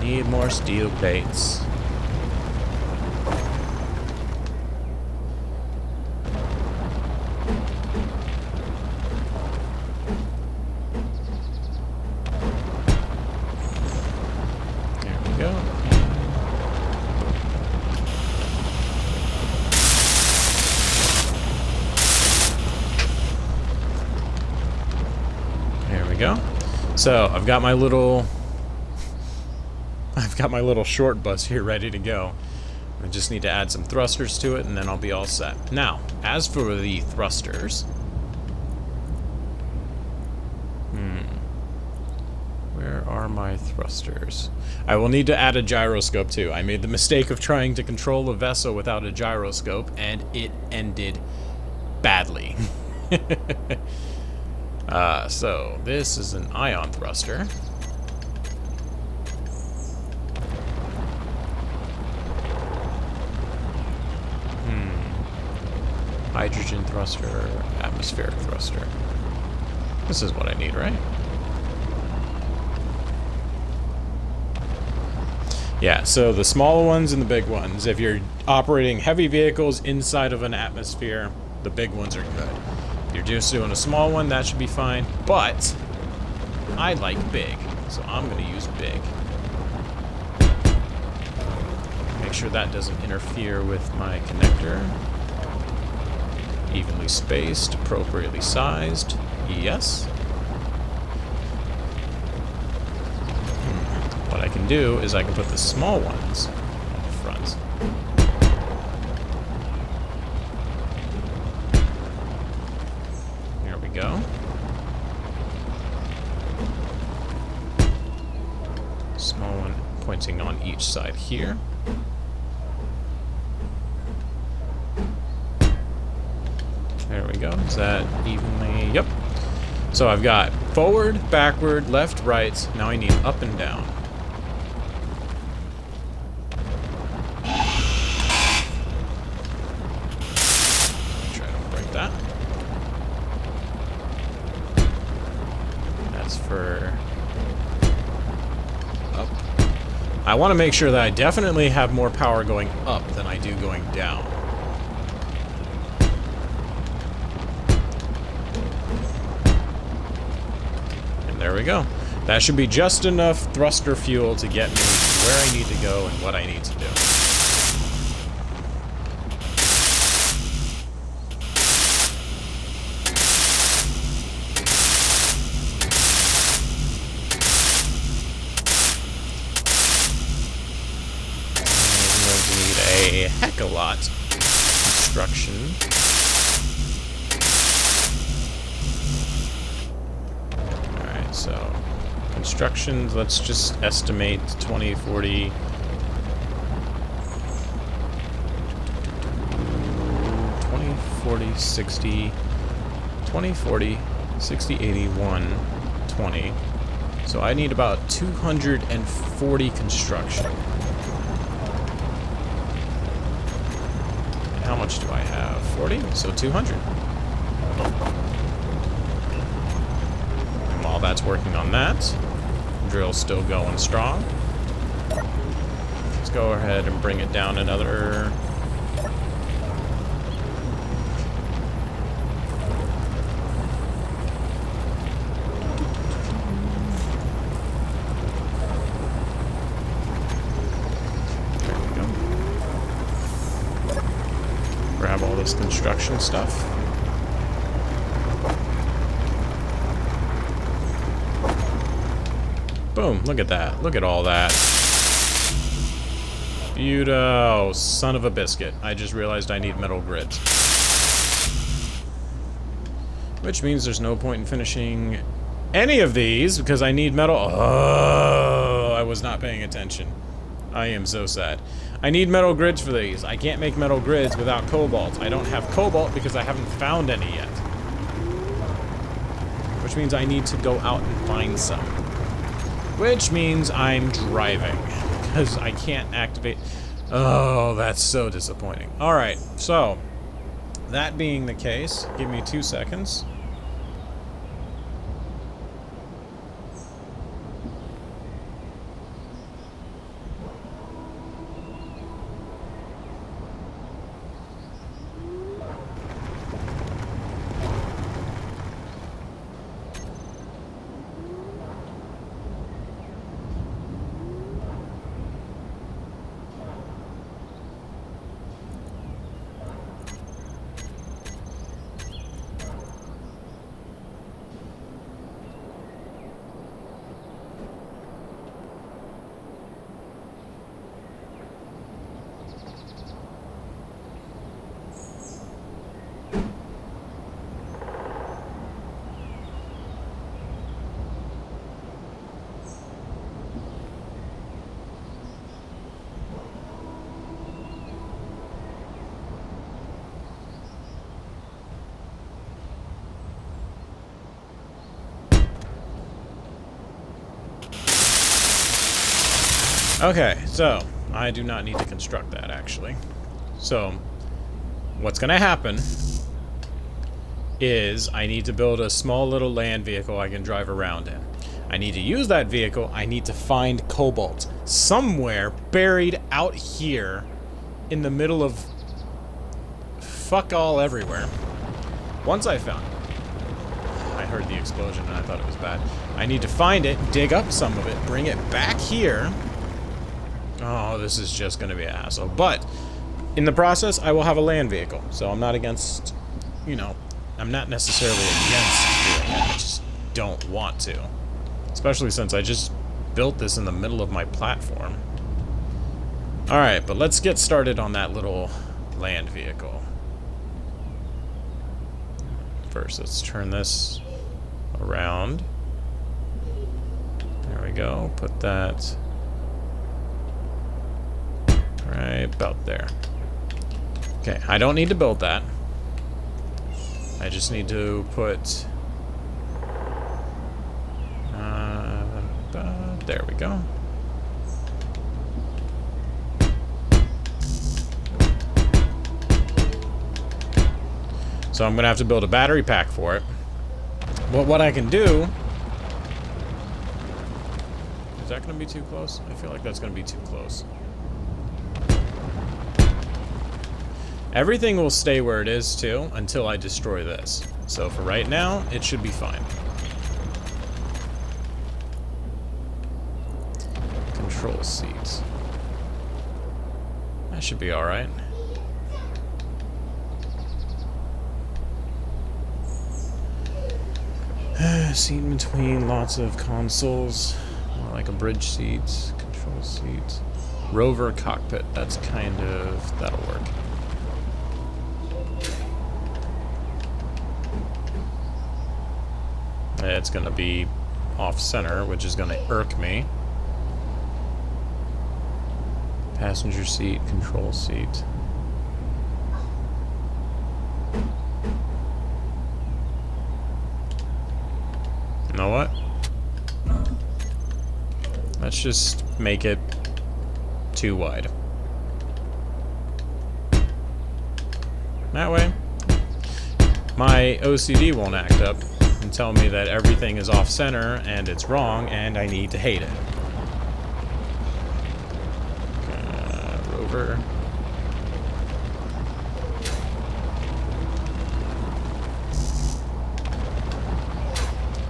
Need more steel plates. There we go. There we go. So I've got my little short bus here ready to go. I just need to add some thrusters to it and then I'll be all set. Now, as for the thrusters... Where are my thrusters? I will need to add a gyroscope too. I made the mistake of trying to control a vessel without a gyroscope and it ended badly. So, this is an ion thruster. Hydrogen thruster, atmospheric thruster. This is what I need, right? Yeah, so the small ones and the big ones. If you're operating heavy vehicles inside of an atmosphere, the big ones are good. If you're just doing a small one, that should be fine. But I like big, so I'm going to use big. Make sure that doesn't interfere with my connector. Evenly spaced, appropriately sized. Yes. What I can do is I can put the small ones on the front. There we go. Small one pointing on each side here. There we go. Is that evenly? Yep. So I've got forward, backward, left, right. Now I need up and down. Try to break that. That's for up. I want to make sure that I definitely have more power going up than I do going down. There we go. That should be just enough thruster fuel to get me where I need to go and what I need to do. I'm going to need a heck of a lot of construction. So, constructions, let's just estimate 20, 40... 20, 40, 60... 20, 40, 60, 80, 120. So I need about 240 construction. And how much do I have? 40? So 200. That's working on that. Drill's still going strong. Let's go ahead and bring it down another. There we go. Grab all this construction stuff. Boom, look at that. Look at all that. Oh, son of a biscuit. I just realized I need metal grids. Which means there's no point in finishing any of these because I need metal. Oh, I was not paying attention. I am so sad. I need metal grids for these. I can't make metal grids without cobalt. I don't have cobalt because I haven't found any yet. Which means I need to go out and find some. Which means I'm driving, because I can't activate... Oh, that's so disappointing. Alright, so, that being the case, give me 2 seconds. Okay, so I do not need to construct that, actually. So what's going to happen is I need to build a small little land vehicle I can drive around in. I need to use that vehicle. I need to find cobalt somewhere buried out here in the middle of fuck all everywhere. Once I found it, I heard the explosion and I thought it was bad. I need to find it, dig up some of it, bring it back here. Oh, this is just going to be an hassle. But in the process, I will have a land vehicle. So I'm not against, you know, I'm not necessarily against doing it. I just don't want to. Especially since I just built this in the middle of my platform. Alright, but let's get started on that little land vehicle. First, let's turn this around. There we go. Put that right about there. Okay, I don't need to build that. I just need to put... there we go. So I'm going to have to build a battery pack for it. But what I can do... Is that going to be too close? I feel like that's going to be too close. Everything will stay where it is, too, until I destroy this. So for right now, it should be fine. Control seats. That should be alright. Seat in between lots of consoles. More like a bridge seat. Control seat. Rover cockpit. That's kind of... that'll work. It's going to be off-center, which is going to irk me. Passenger seat, control seat. You know what? Let's just make it too wide. That way, my OCD won't act up and tell me that everything is off-center and it's wrong and I need to hate it. Rover.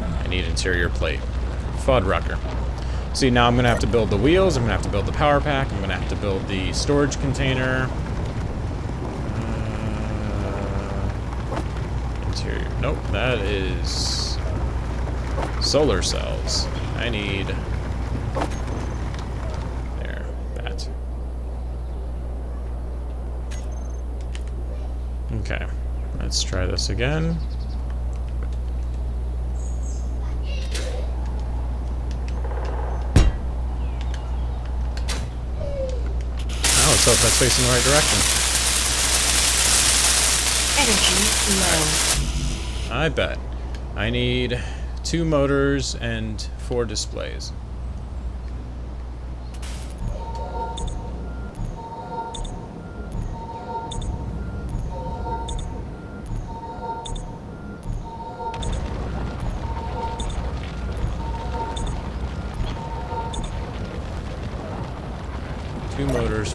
I need interior plate. Fuddrucker. See, now I'm going to have to build the wheels, I'm going to have to build the power pack, I'm going to have to build the storage container. Interior. Nope, that is solar cells. I need... there, that. Okay, let's try this again. Let's hope that's facing the right direction.
Energy low.
I bet. I need 2 motors and 4 displays. Two motors.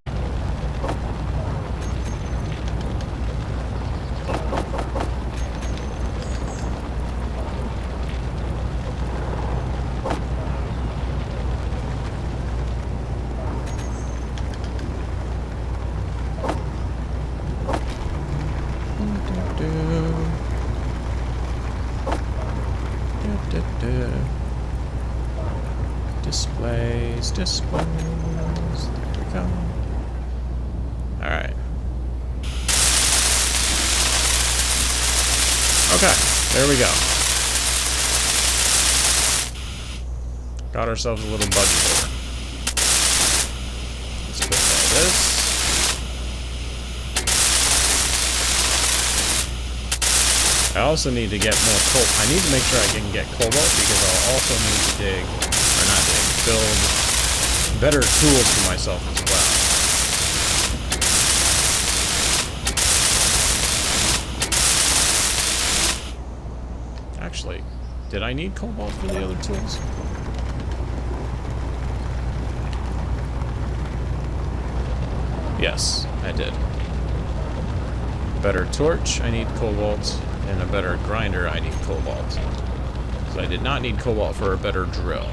Displays. There we go. Alright. Okay, there we go. Got ourselves a little budget over. Let's put all this. I also need to get more coal. I need to make sure I can get cobalt because I'll also need to dig, or not dig, build better tools for myself as well. Actually, did I need cobalt for the other tools? Yes, I did. Better torch, I need cobalt, and a better grinder, I need cobalt. Because I did not need cobalt for a better drill.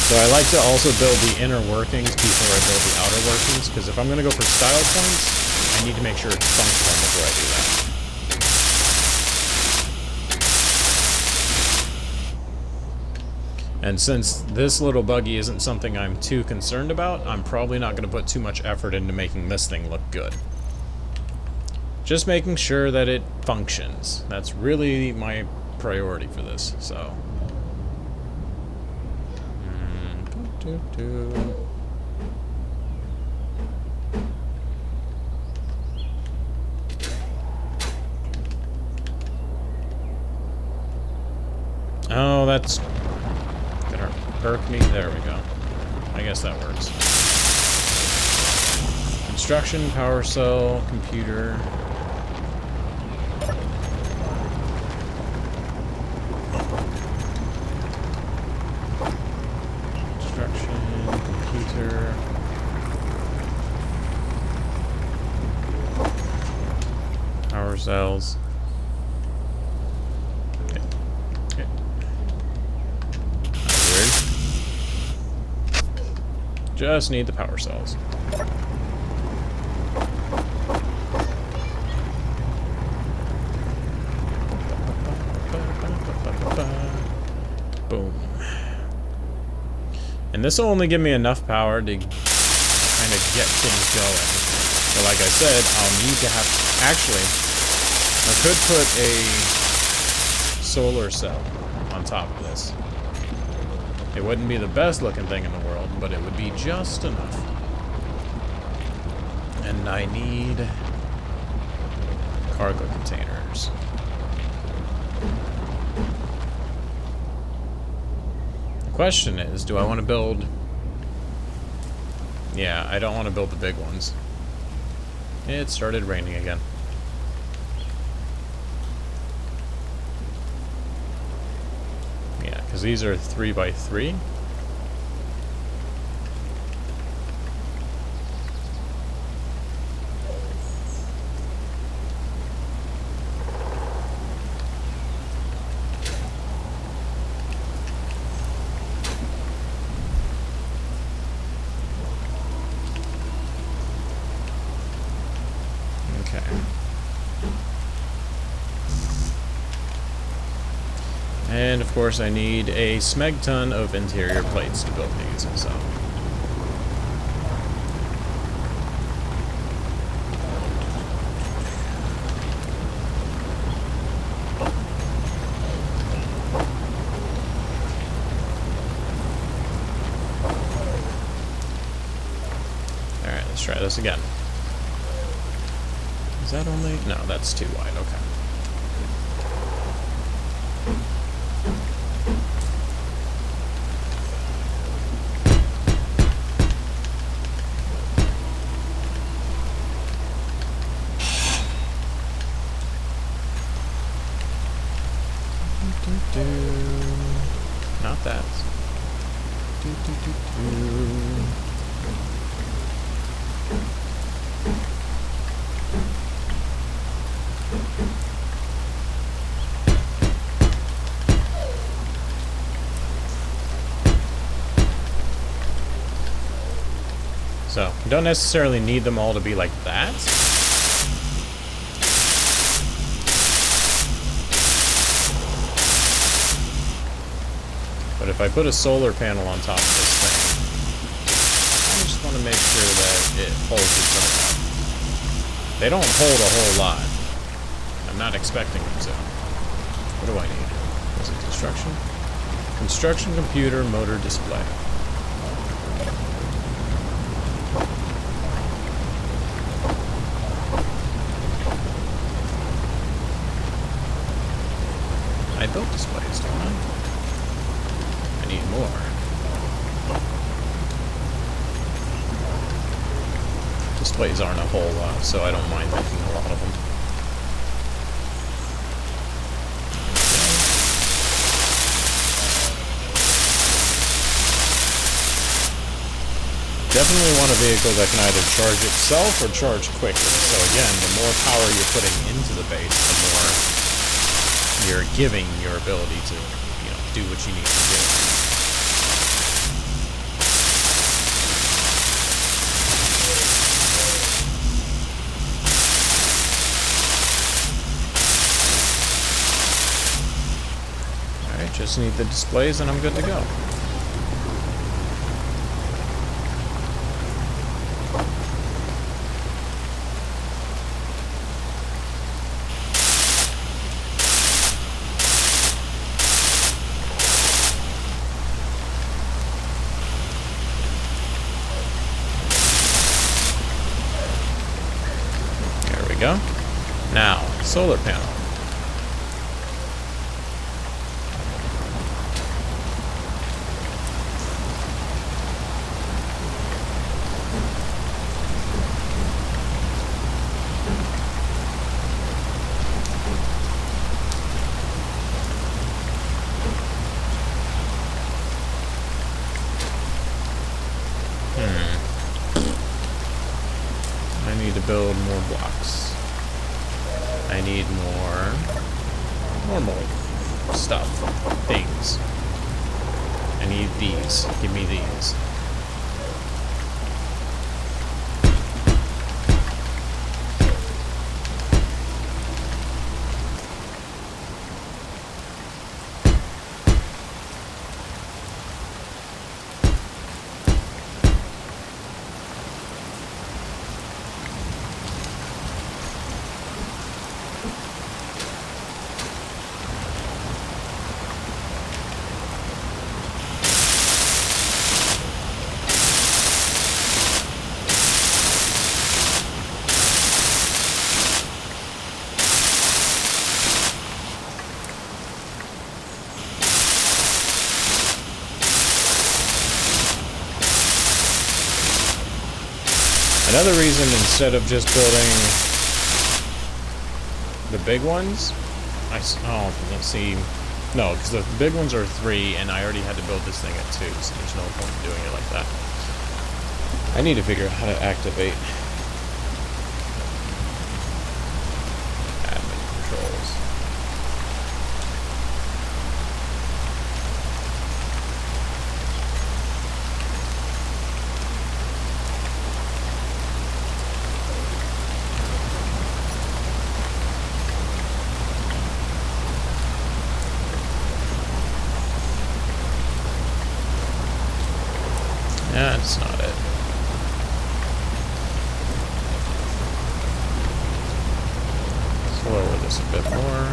So I like to also build the inner workings before I build the outer workings, because if I'm going to go for style points, I need to make sure it's functional before I do that. And since this little buggy isn't something I'm too concerned about, I'm probably not going to put too much effort into making this thing look good. Just making sure that it functions. That's really my priority for this, so... Oh, that's gonna irk me. There we go. I guess that works. Construction, power cell, computer. Computer. Power cells. Okay. Okay. Weird. Just need the power cells. Boom. And this will only give me enough power to kind of get things going. But like I said, I'll need to have... Actually, I could put a solar cell on top of this. It wouldn't be the best looking thing in the world, but it would be just enough. And I need cargo containers. Question is, do I want to build... Yeah, I don't want to build the big ones. It started raining again. Yeah, because these are 3x3. And of course I need a smeg ton of interior plates to build these, so. Alright, let's try this again. Is that only? No, that's too wide, okay. Not that. So, you don't necessarily need them all to be like that. But if I put a solar panel on top of this thing, I just want to make sure that it holds its own up. They don't hold a whole lot. I'm not expecting them to. What do I need? Is it construction? Construction, computer, motor, display. I built displays, don't I? I need more. Displays aren't a whole lot, so I don't mind making a lot of them. definitely want a vehicle that can either charge itself or charge quickly. So again, the more power you're putting into the base, the more you're giving your ability to, do what you need to do. Alright, just need the displays and I'm good to go. Go. Now, solar panel. I need to build more blocks. I need more normal stuff, things. I need these. Give me these. Another reason, instead of just building the big ones, let's see, no, because the big ones are 3, and I already had to build this thing at 2, so there's no point in doing it like that. I need to figure out how to activate admin controls. That's not it. Let's lower this a bit more.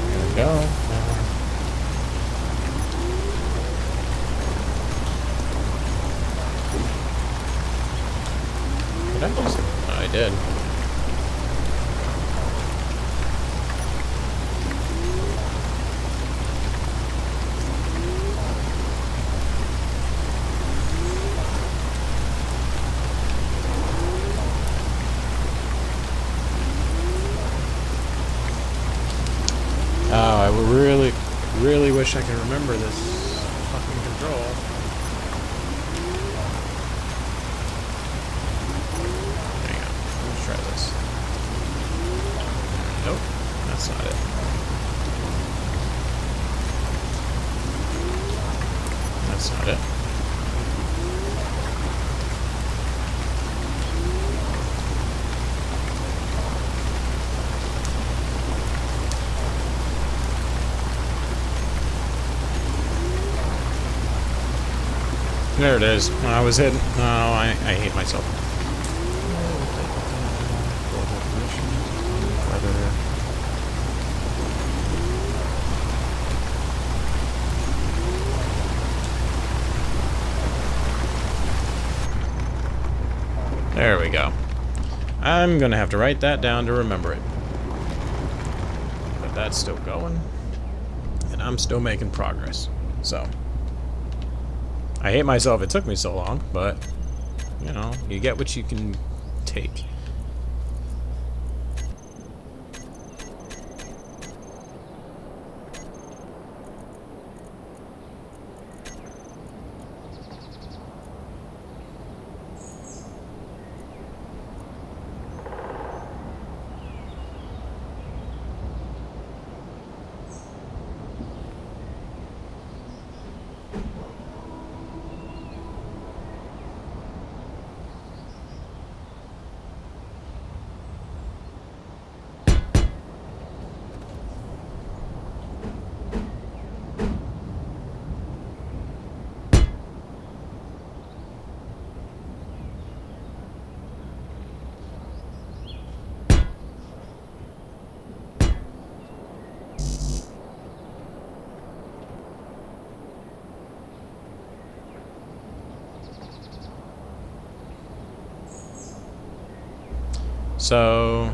There we go. I did. Oh, I really wish I could remember this fucking control. Try this. Nope, that's not it. That's not it. There it is. I was hidden. Oh, I hate myself. There we go. I'm gonna have to write that down to remember it. But that's still going. And I'm still making progress. So. I hate myself it took me so long, but, you get what you can take. So,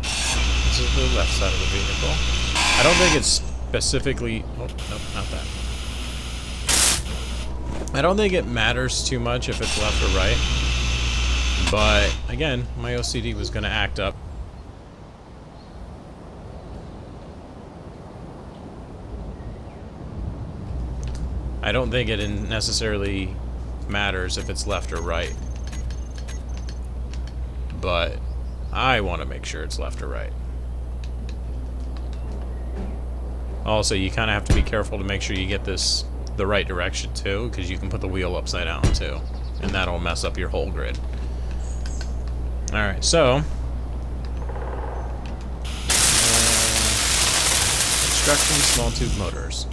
this is the left side of the vehicle. I don't think it's specifically... Oh, nope, not that. I don't think it matters too much if it's left or right. But, again, my OCD was going to act up. I don't think it necessarily matters if it's left or right. But I want to make sure it's left or right. Also, you kind of have to be careful to make sure you get this the right direction too, because you can put the wheel upside down too, and that'll mess up your whole grid. Alright, so construction small tube motors.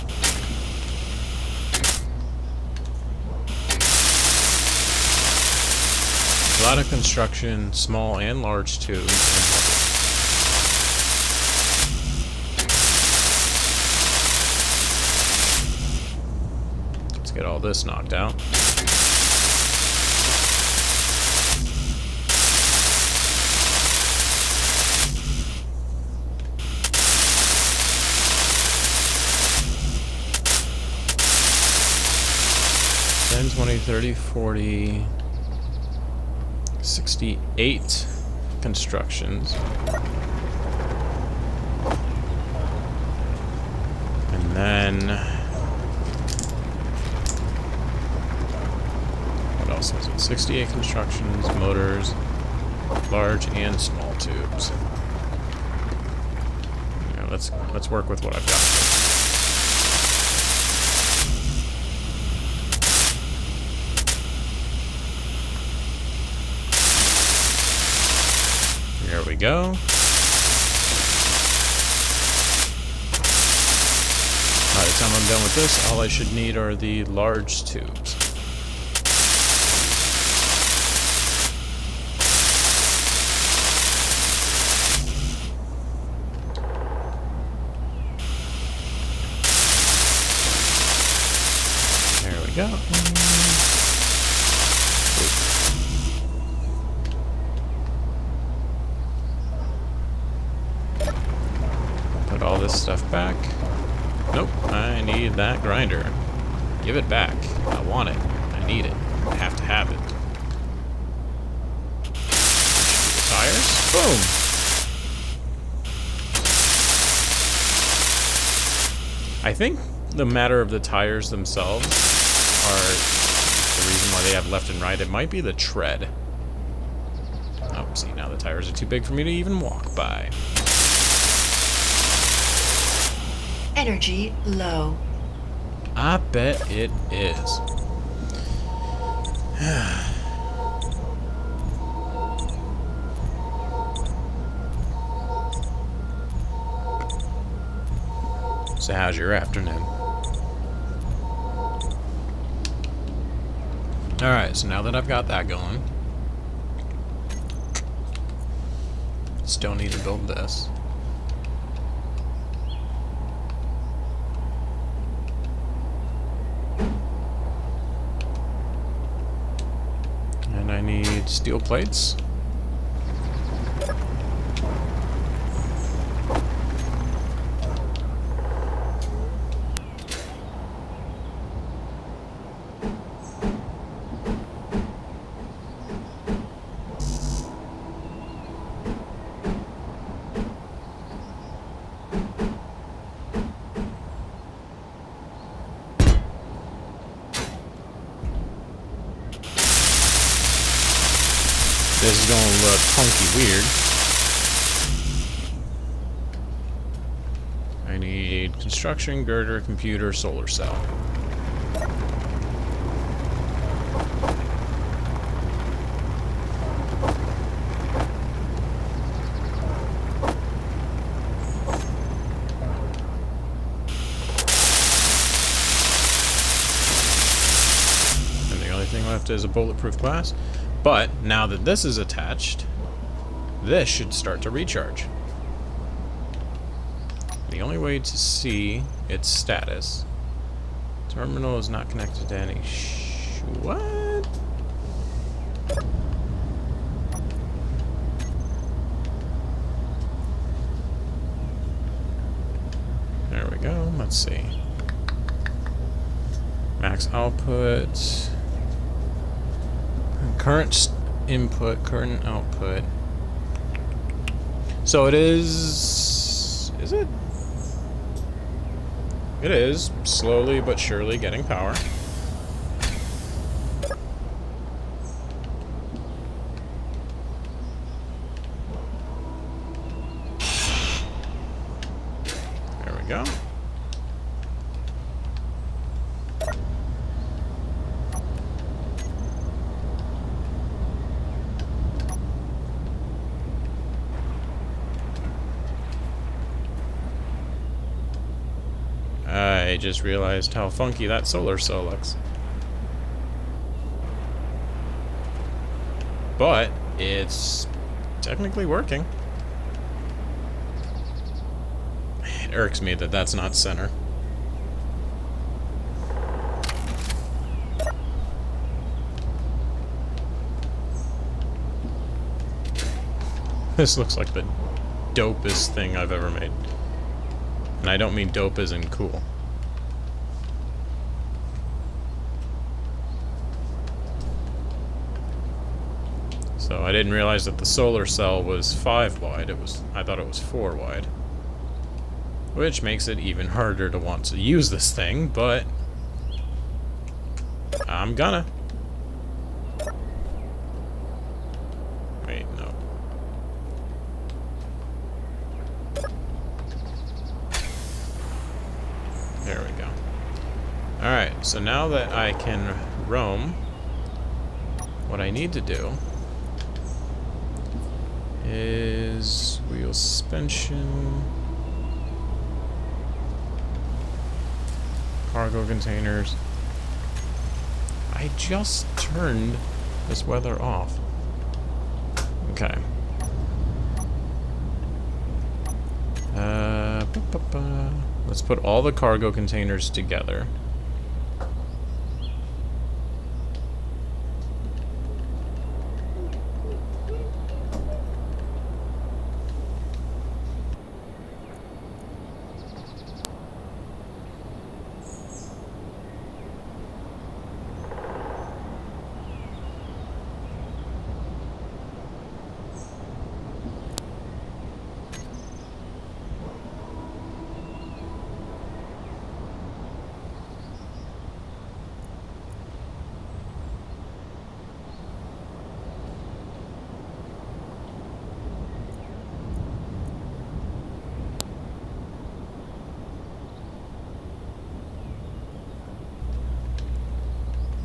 A lot of construction, small and large tubes. Let's get all this knocked out. Then 20, 30, 40... 68 constructions. And then what else was it? 68 constructions, motors, large and small tubes. Yeah, let's work with what I've got. There we go. By the time I'm done with this, all I should need are the large tubes. There we go. All this stuff back. Nope, I need that grinder. Give it back. I want it. I need it. I have to have it. The tires. Boom! I think the matter of the tires themselves are the reason why they have left and right. It might be the tread. Oh, see, now the tires are too big for me to even walk by.
Energy low.
I bet it is. So how's your afternoon? Alright, so now that I've got that going, still need to build this. And I need steel plates. this is going to look funky weird. I need construction, girder, computer, solar cell. Left is a bulletproof glass, but now that this is attached, this should start to recharge. The only way to see its status, terminal is not connected to any what? There we go. Let's see. Max output. Current input, current output. So it is it? It is slowly but surely getting power. There we go. I just realized how funky that solar cell looks. But it's technically working. It irks me that that's not center. This looks like the dopest thing I've ever made. And I don't mean dope as in cool. So I didn't realize that the solar cell was 5 wide. I thought it was 4 wide. Which makes it even harder to want to use this thing, but I'm gonna. Wait, no. There we go. Alright, so now that I can roam, what I need to do is wheel suspension, cargo containers. I just turned this weather off. Okay. Let's put all the cargo containers together.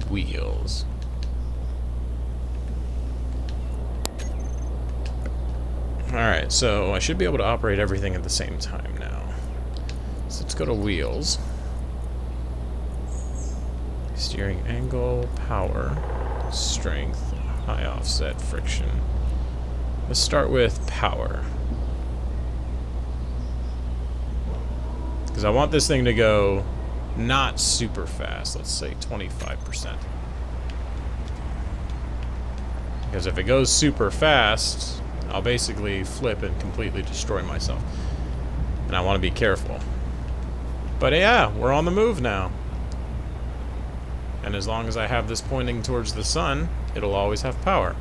Wheels. Alright, so I should be able to operate everything at the same time now. So let's go to wheels. Steering angle, power, strength, high offset, friction. Let's start with power. Because I want this thing to go not super fast. Let's say 25%. Because if it goes super fast, I'll basically flip and completely destroy myself. And I want to be careful. But yeah, we're on the move now. And as long as I have this pointing towards the sun, it'll always have power.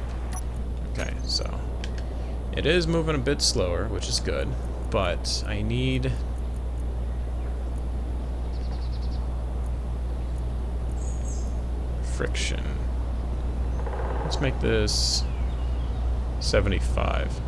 Okay, so it is moving a bit slower, which is good, but I need friction. Let's make this 75.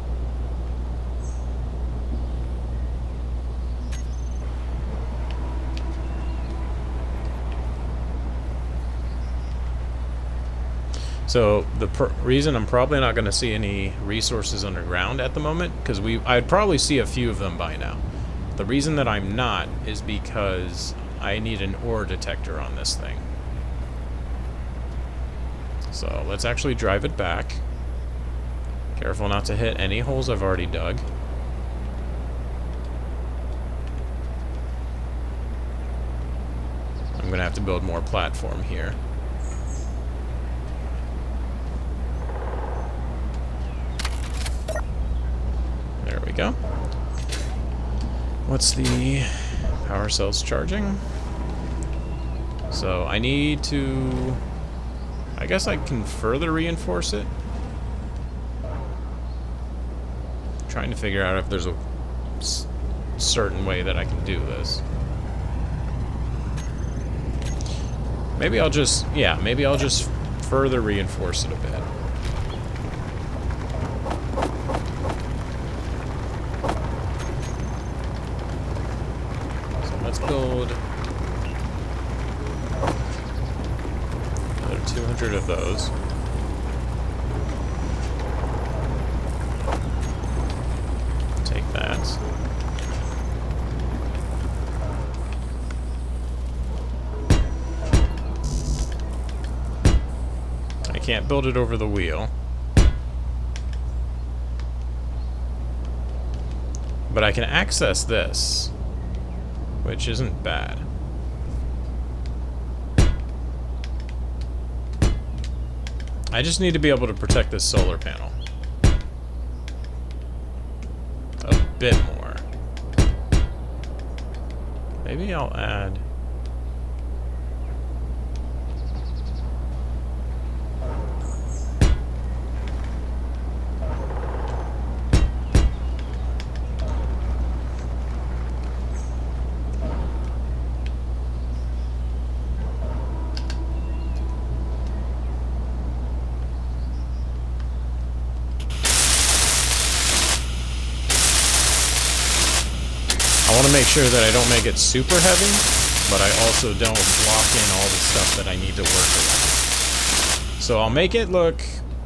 So the reason I'm probably not going to see any resources underground at the moment, because I'd probably see a few of them by now. The reason that I'm not is because I need an ore detector on this thing. So let's actually drive it back. Careful not to hit any holes I've already dug. I'm going to have to build more platform here. There we go. What's the power cells charging? So I need to... I guess I can further reinforce it. I'm trying to figure out if there's a certain way that I can do this. Maybe I'll just... yeah, maybe I'll just further reinforce it a bit. Let's build another 200 of those. Take that. I can't build it over the wheel. But I can access this, which isn't bad. I just need to be able to protect this solar panel a bit more. Maybe I'll add... I want to make sure that I don't make it super heavy, but I also don't block in all the stuff that I need to work around. So I'll make it look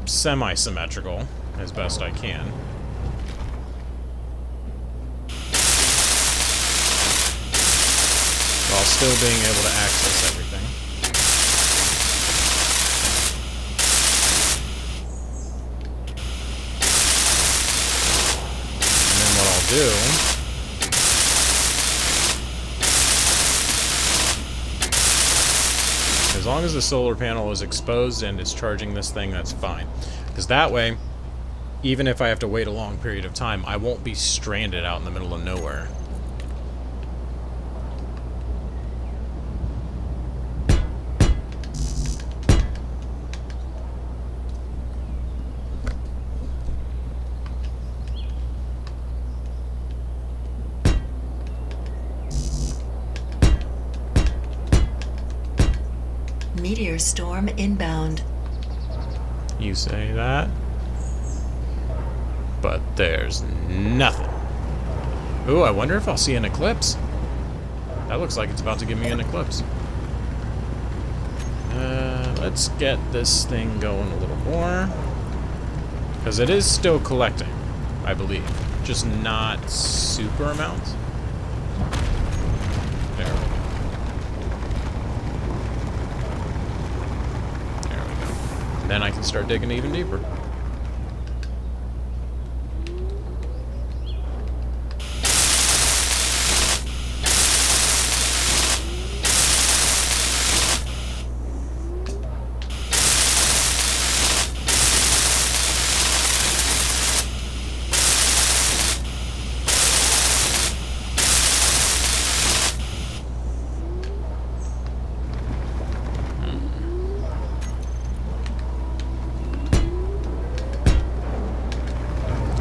semi-symmetrical as best I can. While still being able to access everything. And then what I'll do... as long as the solar panel is exposed and it's charging this thing, that's fine. Because that way, even if I have to wait a long period of time, I won't be stranded out in the middle of nowhere.
Meteor Storm inbound.
You say that, but there's nothing. Ooh, I wonder if I'll see an eclipse. That looks like it's about to give me an eclipse. Let's get this thing going a little more. Because it is still collecting, I believe. Just not super amounts. There we go. Then I can start digging even deeper.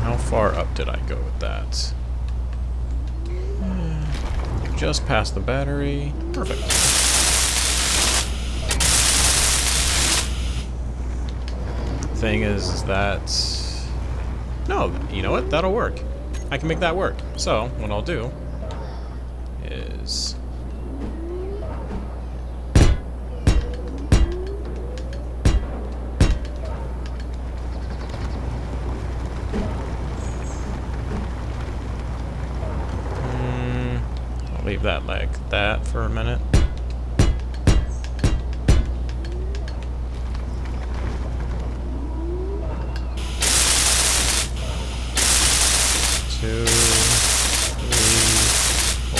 How far up did I go with that? Just past the battery. Perfect. Thing is that No, you know what? That'll work. I can make that work. So, what I'll do is... I'll leave that like that for a minute. Two, three, 4,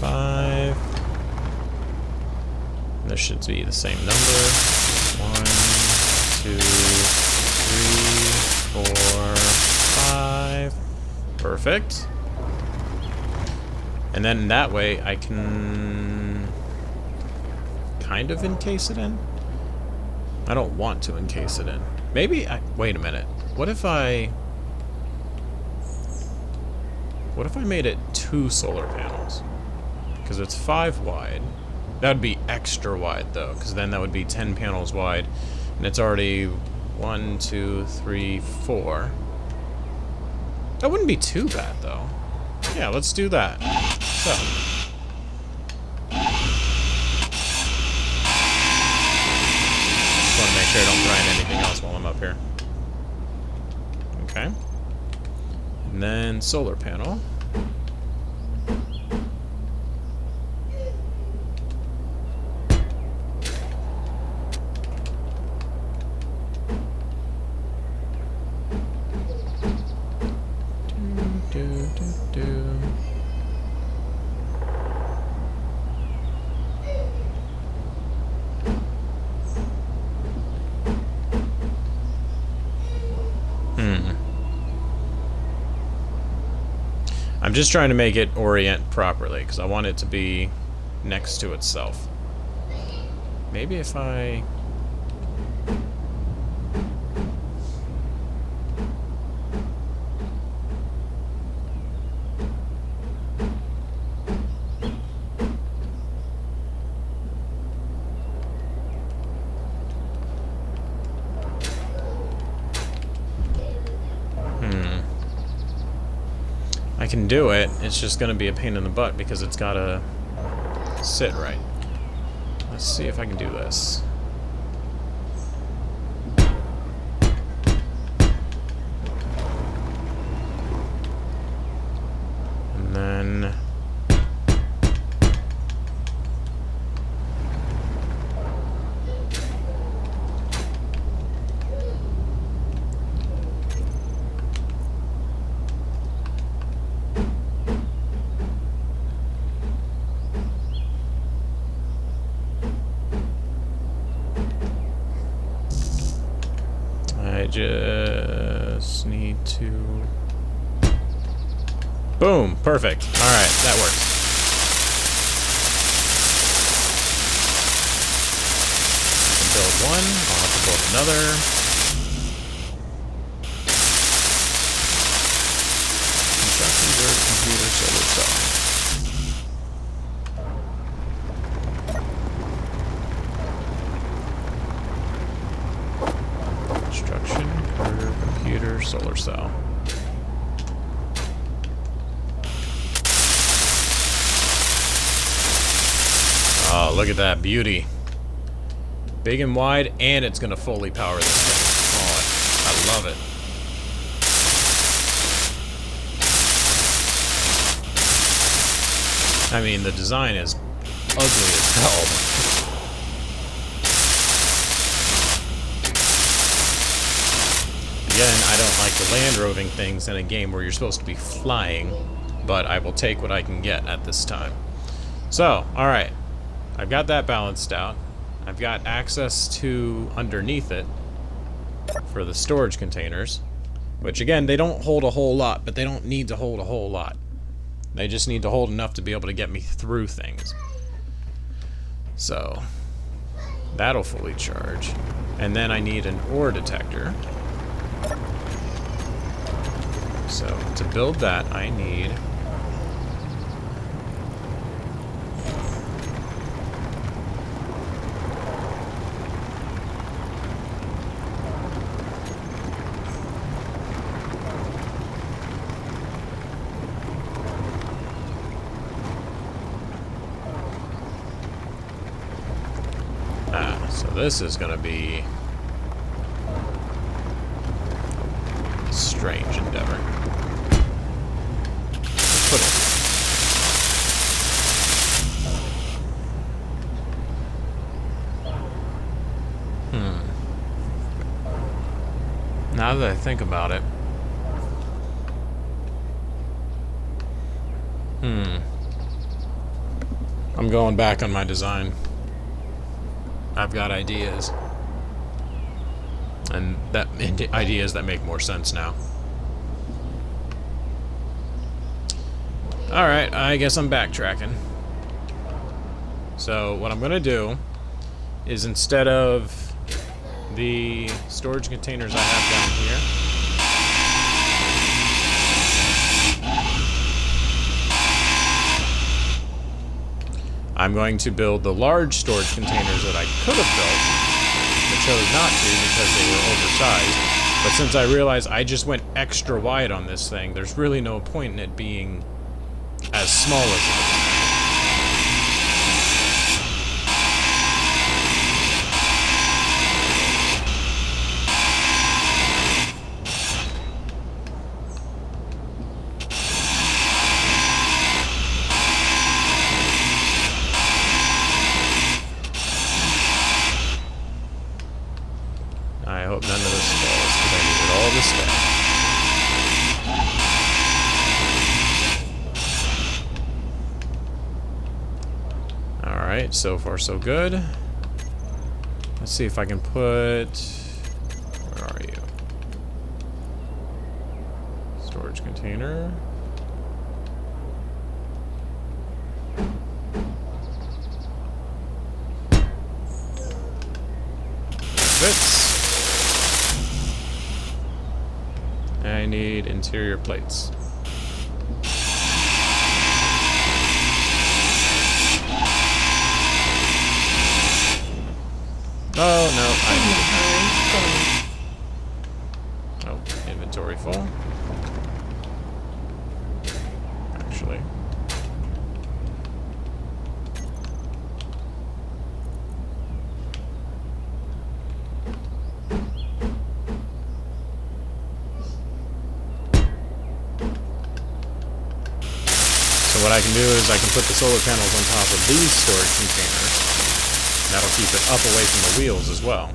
5. This should be the same number. 1, 2, 3, 4, 5. Perfect. And then that way I can kind of encase it in. I don't want to encase it in. Maybe I... Wait a minute. What if I made it 2 solar panels? Because it's 5 wide. That would be extra wide, though, because then that would be 10 panels wide. And it's already 1, 2, 3, 4. That wouldn't be too bad, though. Yeah, let's do that. So. Just want to make sure I don't grind anything else while I'm up here. Okay. And then solar panel. I'm just trying to make it orient properly, because I want it to be next to itself. Maybe if I... I can do it, it's just gonna be a pain in the butt because it's gotta sit right. Let's see if I can do this. And then... I just need to... Boom! Perfect. Alright, that works. I can build one, I'll have to build another. Construction your computer solar cell. Computer solar cell. Oh, look at that beauty. Big and wide, and it's gonna fully power this thing. Oh, I love it. I mean, the design is ugly as hell. Again, I don't like the land roving things in a game where you're supposed to be flying, but I will take what I can get at this time. So, alright. I've got that balanced out. I've got access to underneath it for the storage containers, which again, they don't hold a whole lot, but they don't need to hold a whole lot. They just need to hold enough to be able to get me through things. So, that'll fully charge. And then I need an ore detector. So, to build that, I need... this is gonna be a strange endeavor. Let's put it. Now that I think about it. I'm going back on my design. I've got ideas. And ideas that make more sense now. Alright, I guess I'm backtracking. So what I'm gonna do is, instead of the storage containers I have down here, I'm going to build the large storage containers that I could have built, but chose not to because they were oversized. But since I realized I just went extra wide on this thing, there's really no point in it being as small as it is. I hope none of this falls, because I need it all to stay. Alright, so far so good. Let's see if I can put... Where are you? Storage container. Fits. I need interior plates. Oh, no, I need... Oh, inventory full. Actually. So what I can do is I can put the solar panels on top of these storage containers. That'll keep it up away from the wheels as well.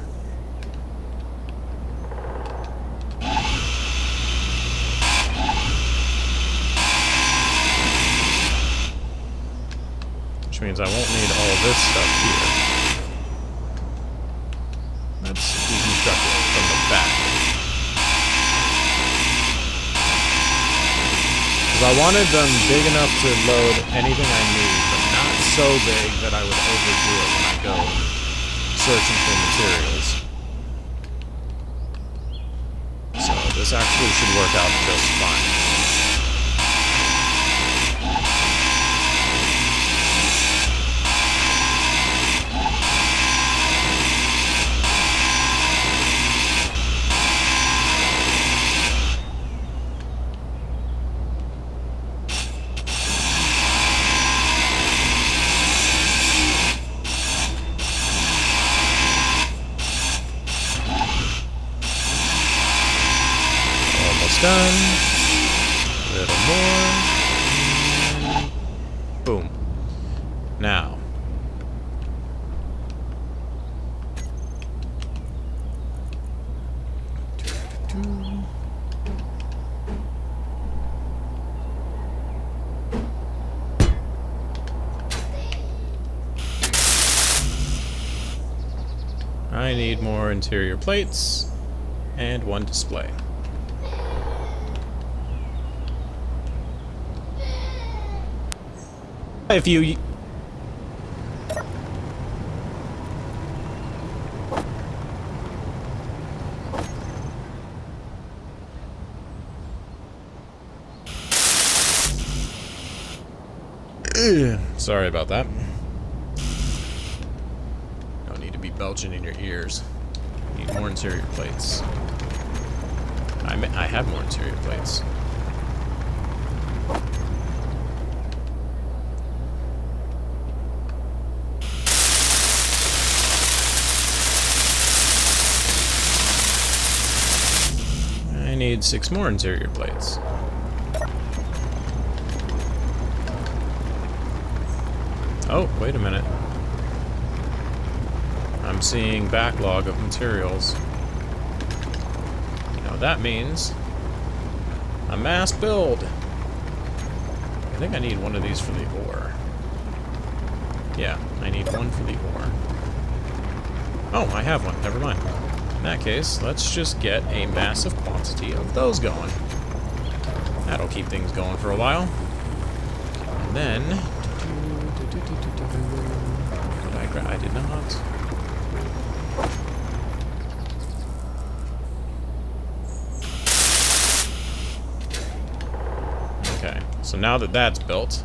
Which means I won't need all this stuff here. Let's deconstruct it from the back. I wanted them big enough to load anything I need, but not so big that I would overdo it when I go searching for materials. So this actually should work out just fine. Done. A little more. Boom. Now. I need more interior plates and one display. If you... Sorry about that. Don't need to be belching in your ears. Need more interior plates. I have more interior plates. need 6 more interior plates. Oh, wait a minute. I'm seeing backlog of materials. You know, that means a mass build. I think I need one of these for the ore. Yeah, I need one for the ore. Oh, I have one. Never mind. In that case, let's just get a massive quantity of those going. That'll keep things going for a while. And then... Did I grab? I did not. Okay, so now that that's built...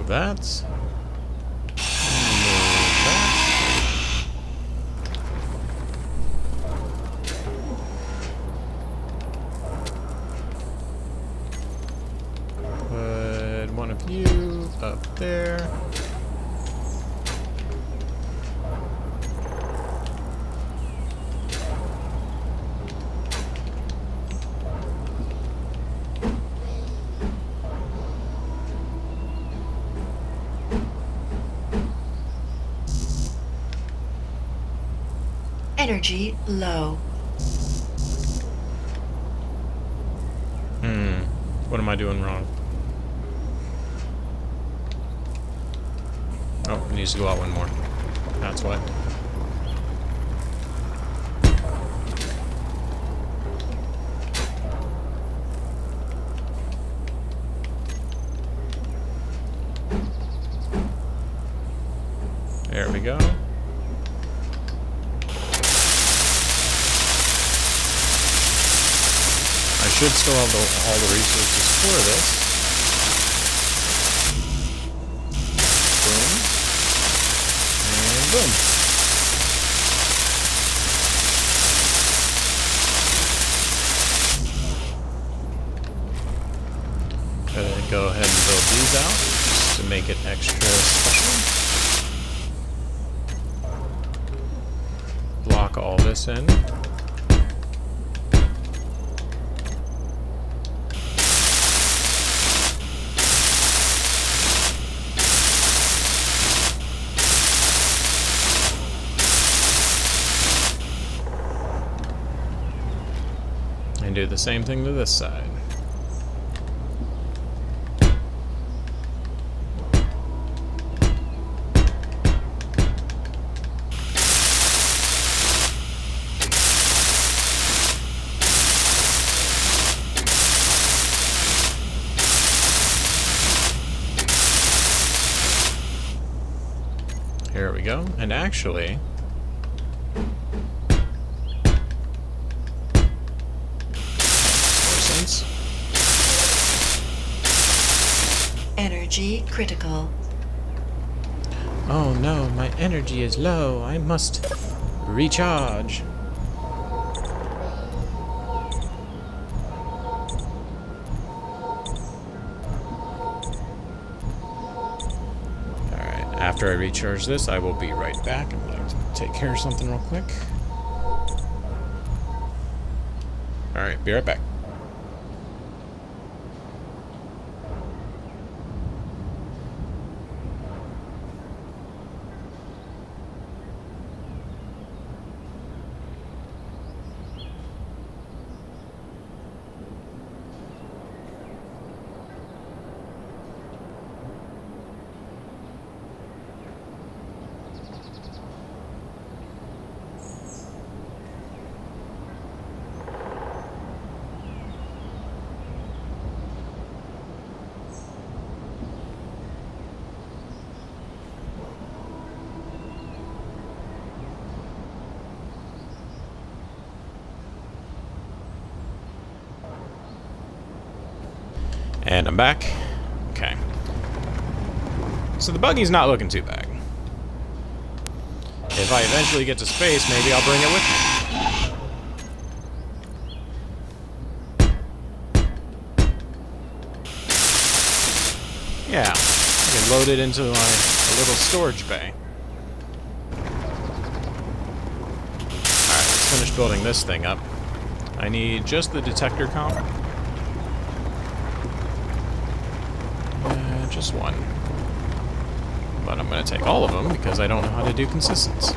that. Put one of you up there.
Energy low.
What am I doing wrong? Oh, it needs to go out one more. That's what. There we go. I should still have all the resources for this. Boom. And boom. Go ahead and build these out just to make it extra special. Block all this in. And do the same thing to this side. Here we go. And actually,
Energy critical.
oh no, my energy is low. I must recharge. Alright, after I recharge this, I will be right back. I'm going to take care of something real quick. Alright, be right back. And I'm back. Okay. So the buggy's not looking too bad. If I eventually get to space, maybe I'll bring it with me. Yeah, I can load it into my little storage bay. Alright, let's finish building this thing up. I need just the detector count. Just one. But I'm going to take all of them because I don't know how to do consistence.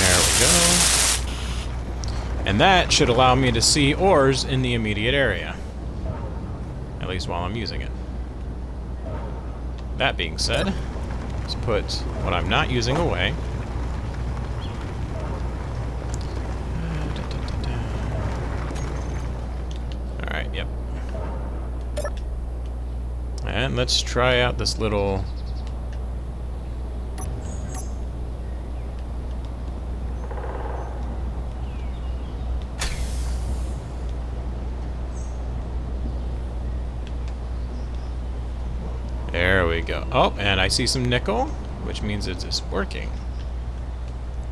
There we go. And that should allow me to see ores in the immediate area. At least while I'm using it. That being said, let's put what I'm not using away. Alright, yep. And let's try out this little... There we go. Oh, and I see some nickel, which means it is working.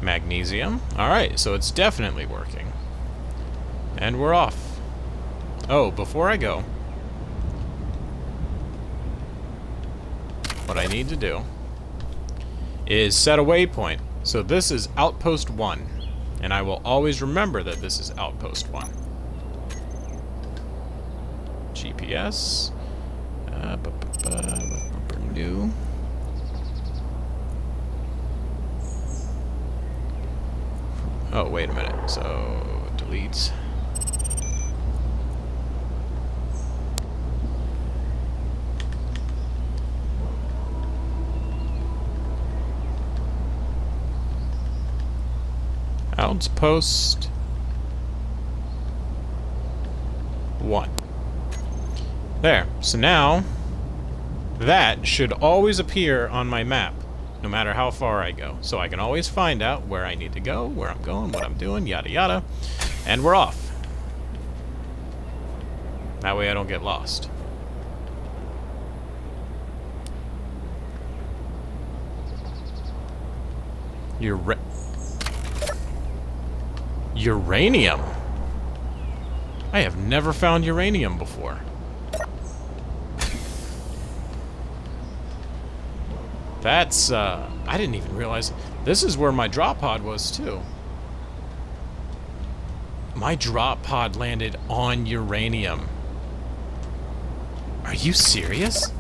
Magnesium. Alright, so it's definitely working. And we're off. Oh, before I go, what I need to do is set a waypoint. So this is Outpost 1, and I will always remember that this is Outpost 1. GPS. New. Oh, wait a minute. So, delete. Outpost 1. There. So now, that should always appear on my map, no matter how far I go. So I can always find out where I need to go, where I'm going, what I'm doing, yada yada. And we're off. That way I don't get lost. Uranium? I have never found uranium before. That's, I didn't even realize. This is where my drop pod was, too. My drop pod landed on uranium. Are you serious?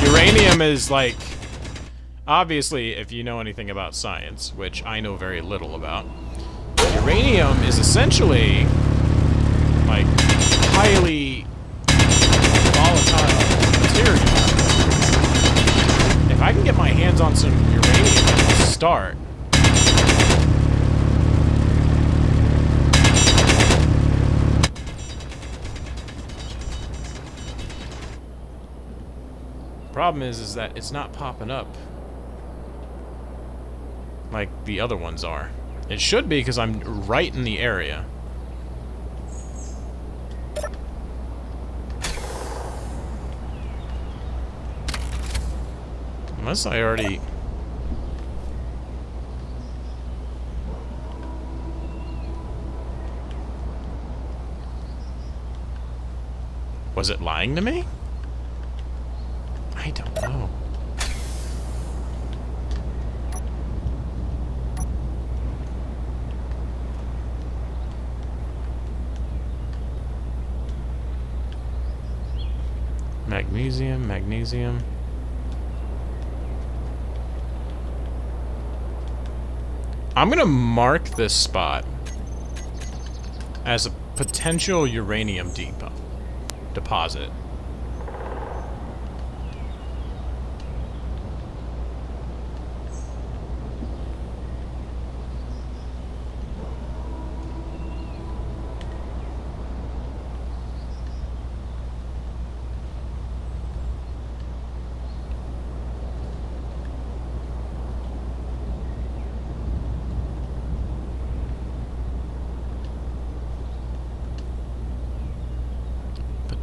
Uranium is like, obviously, if you know anything about science, which I know very little about, uranium is essentially like highly volatile material. If I can get my hands on some uranium at the start, problem is that it's not popping up like the other ones are. It should be because I'm right in the area. Unless I already... Was it lying to me? I don't know. Magnesium, magnesium. I'm gonna mark this spot as a potential uranium deposit.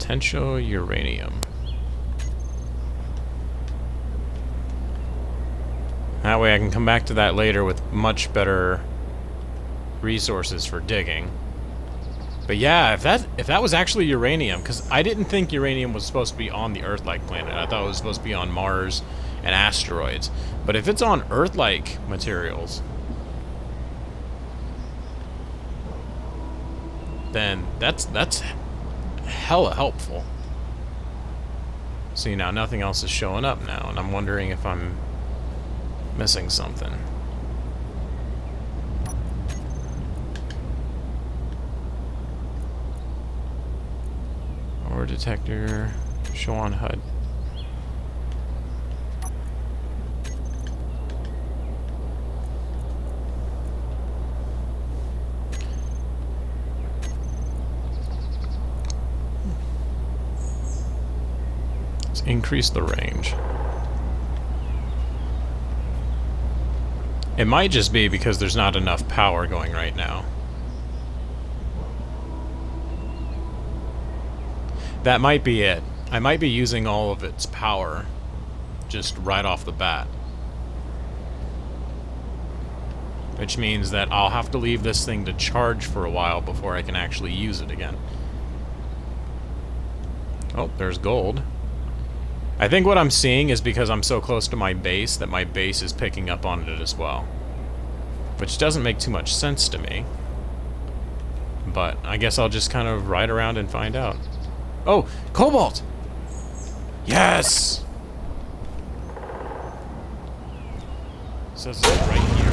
Potential uranium. That way I can come back to that later with much better resources for digging. But yeah, if that was actually uranium, because I didn't think uranium was supposed to be on the Earth-like planet. I thought it was supposed to be on Mars and asteroids. But if it's on Earth-like materials, then that's hella helpful. See, now nothing else is showing up now, and I'm wondering if I'm missing something. Ore detector, show on HUD. Let's increase the range. It might just be because there's not enough power going right now. That might be it. I might be using all of its power just right off the bat. Which means that I'll have to leave this thing to charge for a while before I can actually use it again. Oh, there's gold. I think what I'm seeing is because I'm so close to my base that my base is picking up on it as well. Which doesn't make too much sense to me. But I guess I'll just kind of ride around and find out. Oh, cobalt! Yes! It says it right here.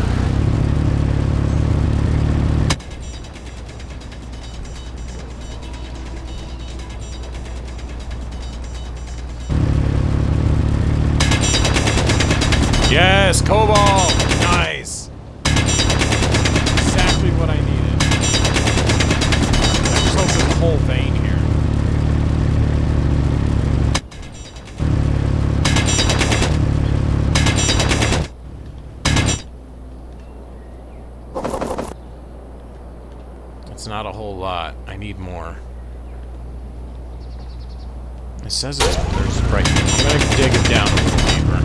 Yes, cobalt! Nice! Exactly what I needed. I just hope there's a whole vein here. It's not a whole lot. I need more. It says there's right here. I'm gonna dig it down a little deeper.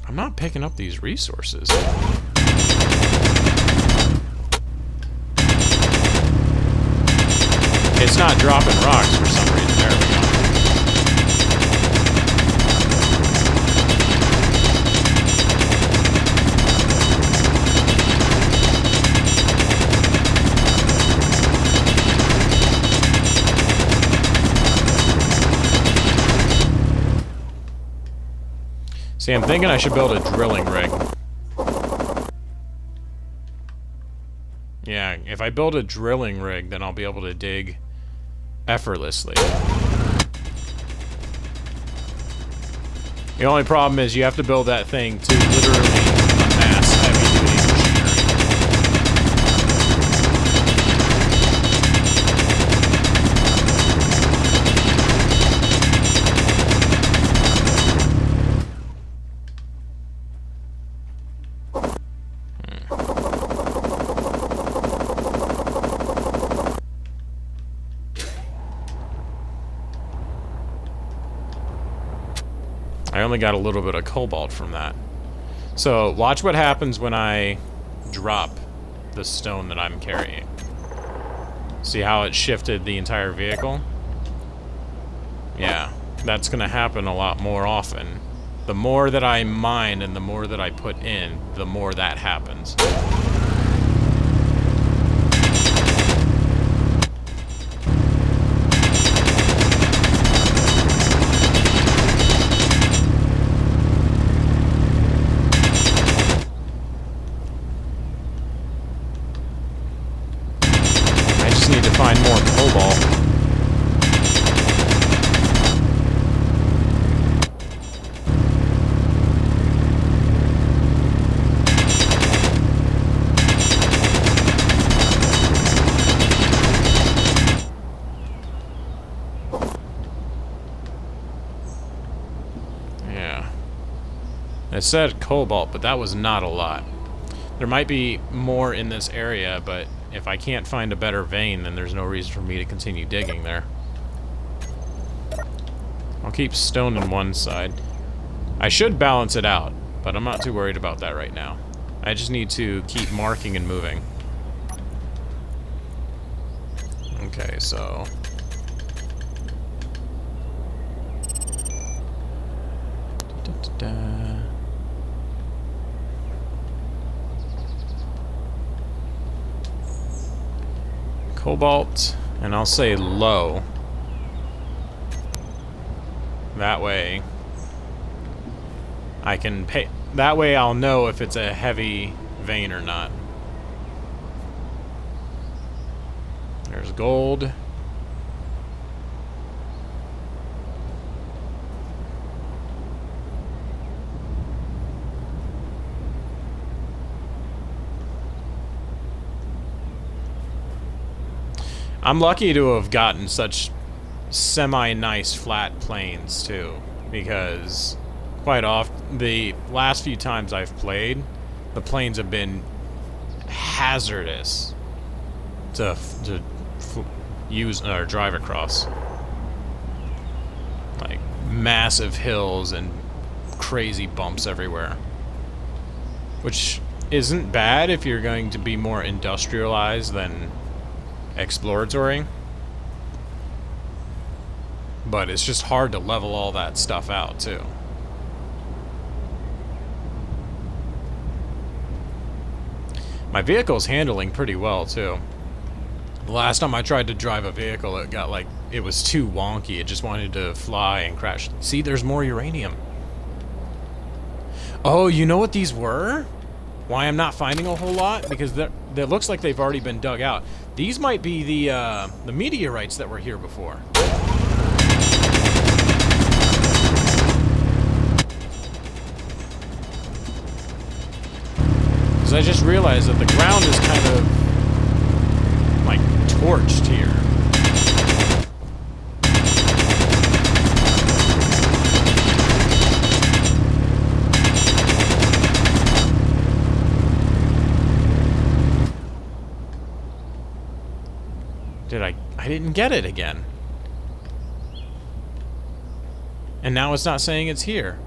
I'm not picking up these resources. It's not dropping rocks for some reason. There we go. See, I'm thinking I should build a drilling rig. Yeah, if I build a drilling rig, then I'll be able to dig effortlessly. The only problem is you have to build that thing to literally amass heavy-duty machinery. I only got a little bit of cobalt from that. So, watch what happens when I drop the stone that I'm carrying. See how it shifted the entire vehicle? Yeah, that's gonna happen a lot more often. The more that I mine and the more that I put in, the more that happens. Need to find more cobalt. Yeah. I said cobalt, but that was not a lot. There might be more in this area, but if I can't find a better vein, then there's no reason for me to continue digging there. I'll keep stone on one side. I should balance it out, but I'm not too worried about that right now. I just need to keep marking and moving. Okay, so... Cobalt, and I'll say low. That way I can pay. That way I'll know if it's a heavy vein or not. There's gold. I'm lucky to have gotten such semi-nice flat plains too, because quite often the last few times I've played, the plains have been hazardous to use or drive across. Like massive hills and crazy bumps everywhere, which isn't bad if you're going to be more industrialized than exploratory, but it's just hard to level all that stuff out too. My vehicle's handling pretty well too. The last time I tried to drive a vehicle, it got like, it was too wonky. It just wanted to fly and crash. See, there's more uranium. Oh, you know what these were? Why I'm not finding a whole lot? Because that looks like they've already been dug out. These might be the meteorites that were here before. Because I just realized that the ground is kind of like torched here. I didn't get it again. And now it's not saying it's here.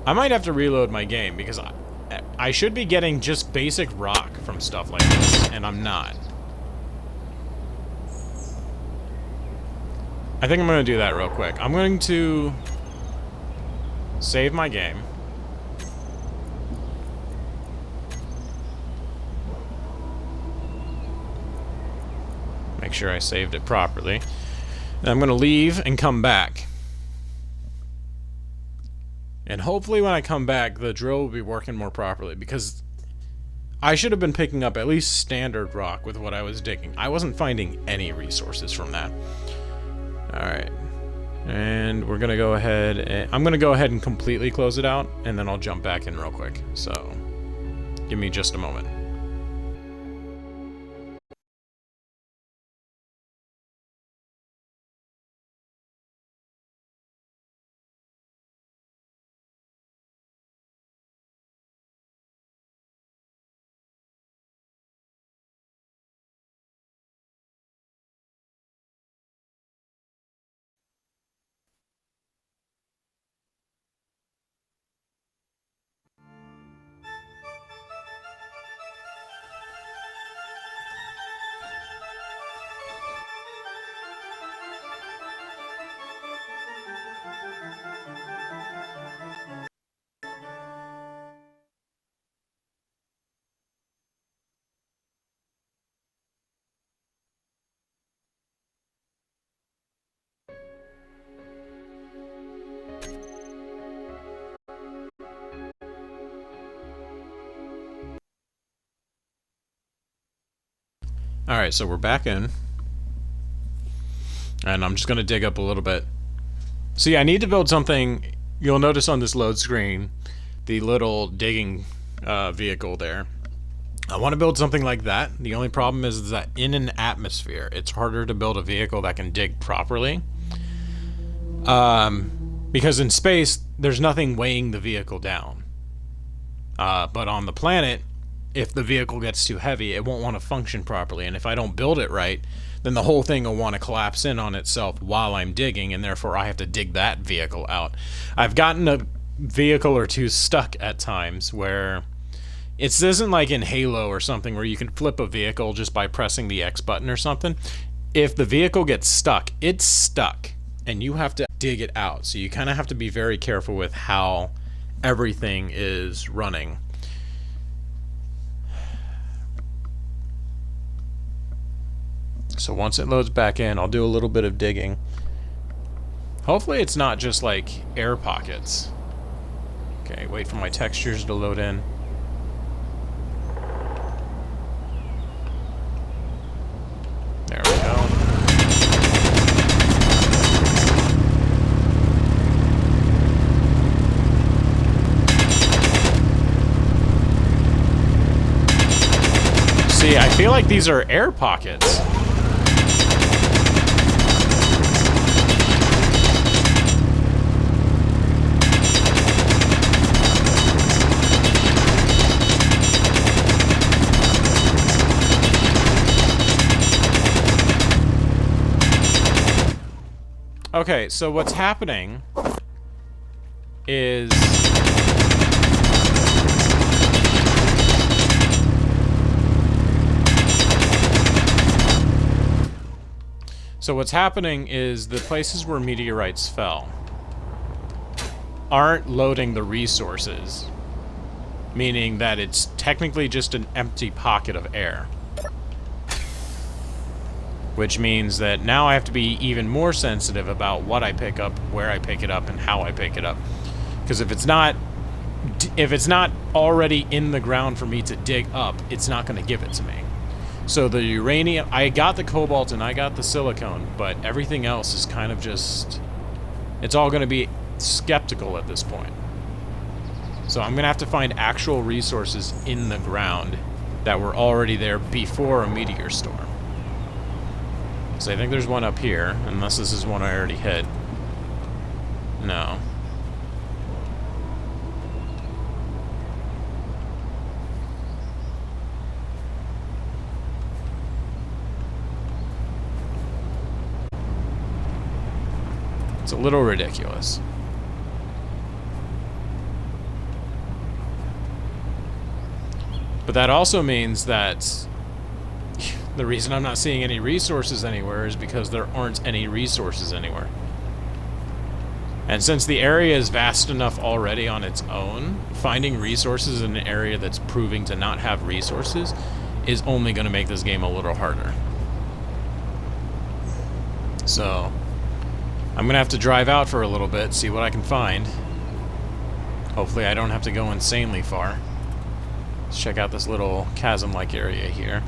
I might have to reload my game because I should be getting just basic rock from stuff like this, and I'm not. I think I'm going to do that real quick. I'm going to save my game. Make sure I saved it properly. And I'm going to leave and come back. And hopefully when I come back, the drill will be working more properly, because I should have been picking up at least standard rock with what I was digging. I wasn't finding any resources from that. Alright. And we're going to go ahead and... I'm going to go ahead and completely close it out, and then I'll jump back in real quick. So, give me just a moment. Alright, so we're back in. And I'm just going to dig up a little bit. See, I need to build something. You'll notice on this load screen, the little digging vehicle there. I want to build something like that. The only problem is that in an atmosphere, it's harder to build a vehicle that can dig properly. Because in space, there's nothing weighing the vehicle down. But on the planet, if the vehicle gets too heavy, it won't want to function properly. And if I don't build it right, then the whole thing will want to collapse in on itself while I'm digging, and therefore I have to dig that vehicle out. I've gotten a vehicle or two stuck at times where it isn't like in Halo or something where you can flip a vehicle just by pressing the X button or something. If the vehicle gets stuck, it's stuck, and you have to dig it out. So you kind of have to be very careful with how everything is running. So once it loads back in, I'll do a little bit of digging. Hopefully it's not just like air pockets. Okay, wait for my textures to load in. There we go. See, I feel like these are air pockets. Okay, so what's happening is... So what's happening is the places where meteorites fell aren't loading the resources, meaning that it's technically just an empty pocket of air. Which means that now I have to be even more sensitive about what I pick up, where I pick it up, and how I pick it up. Because if it's not already in the ground for me to dig up, it's not going to give it to me. So the uranium, I got the cobalt and I got the silicone, but everything else is kind of just, it's all going to be skeptical at this point. So I'm going to have to find actual resources in the ground that were already there before a meteor storm. So I think there's one up here, unless this is one I already hit. No. It's a little ridiculous. But that also means that the reason I'm not seeing any resources anywhere is because there aren't any resources anywhere. And since the area is vast enough already on its own, finding resources in an area that's proving to not have resources is only going to make this game a little harder. So, I'm going to have to drive out for a little bit, see what I can find. Hopefully I don't have to go insanely far. Let's check out this little chasm-like area here.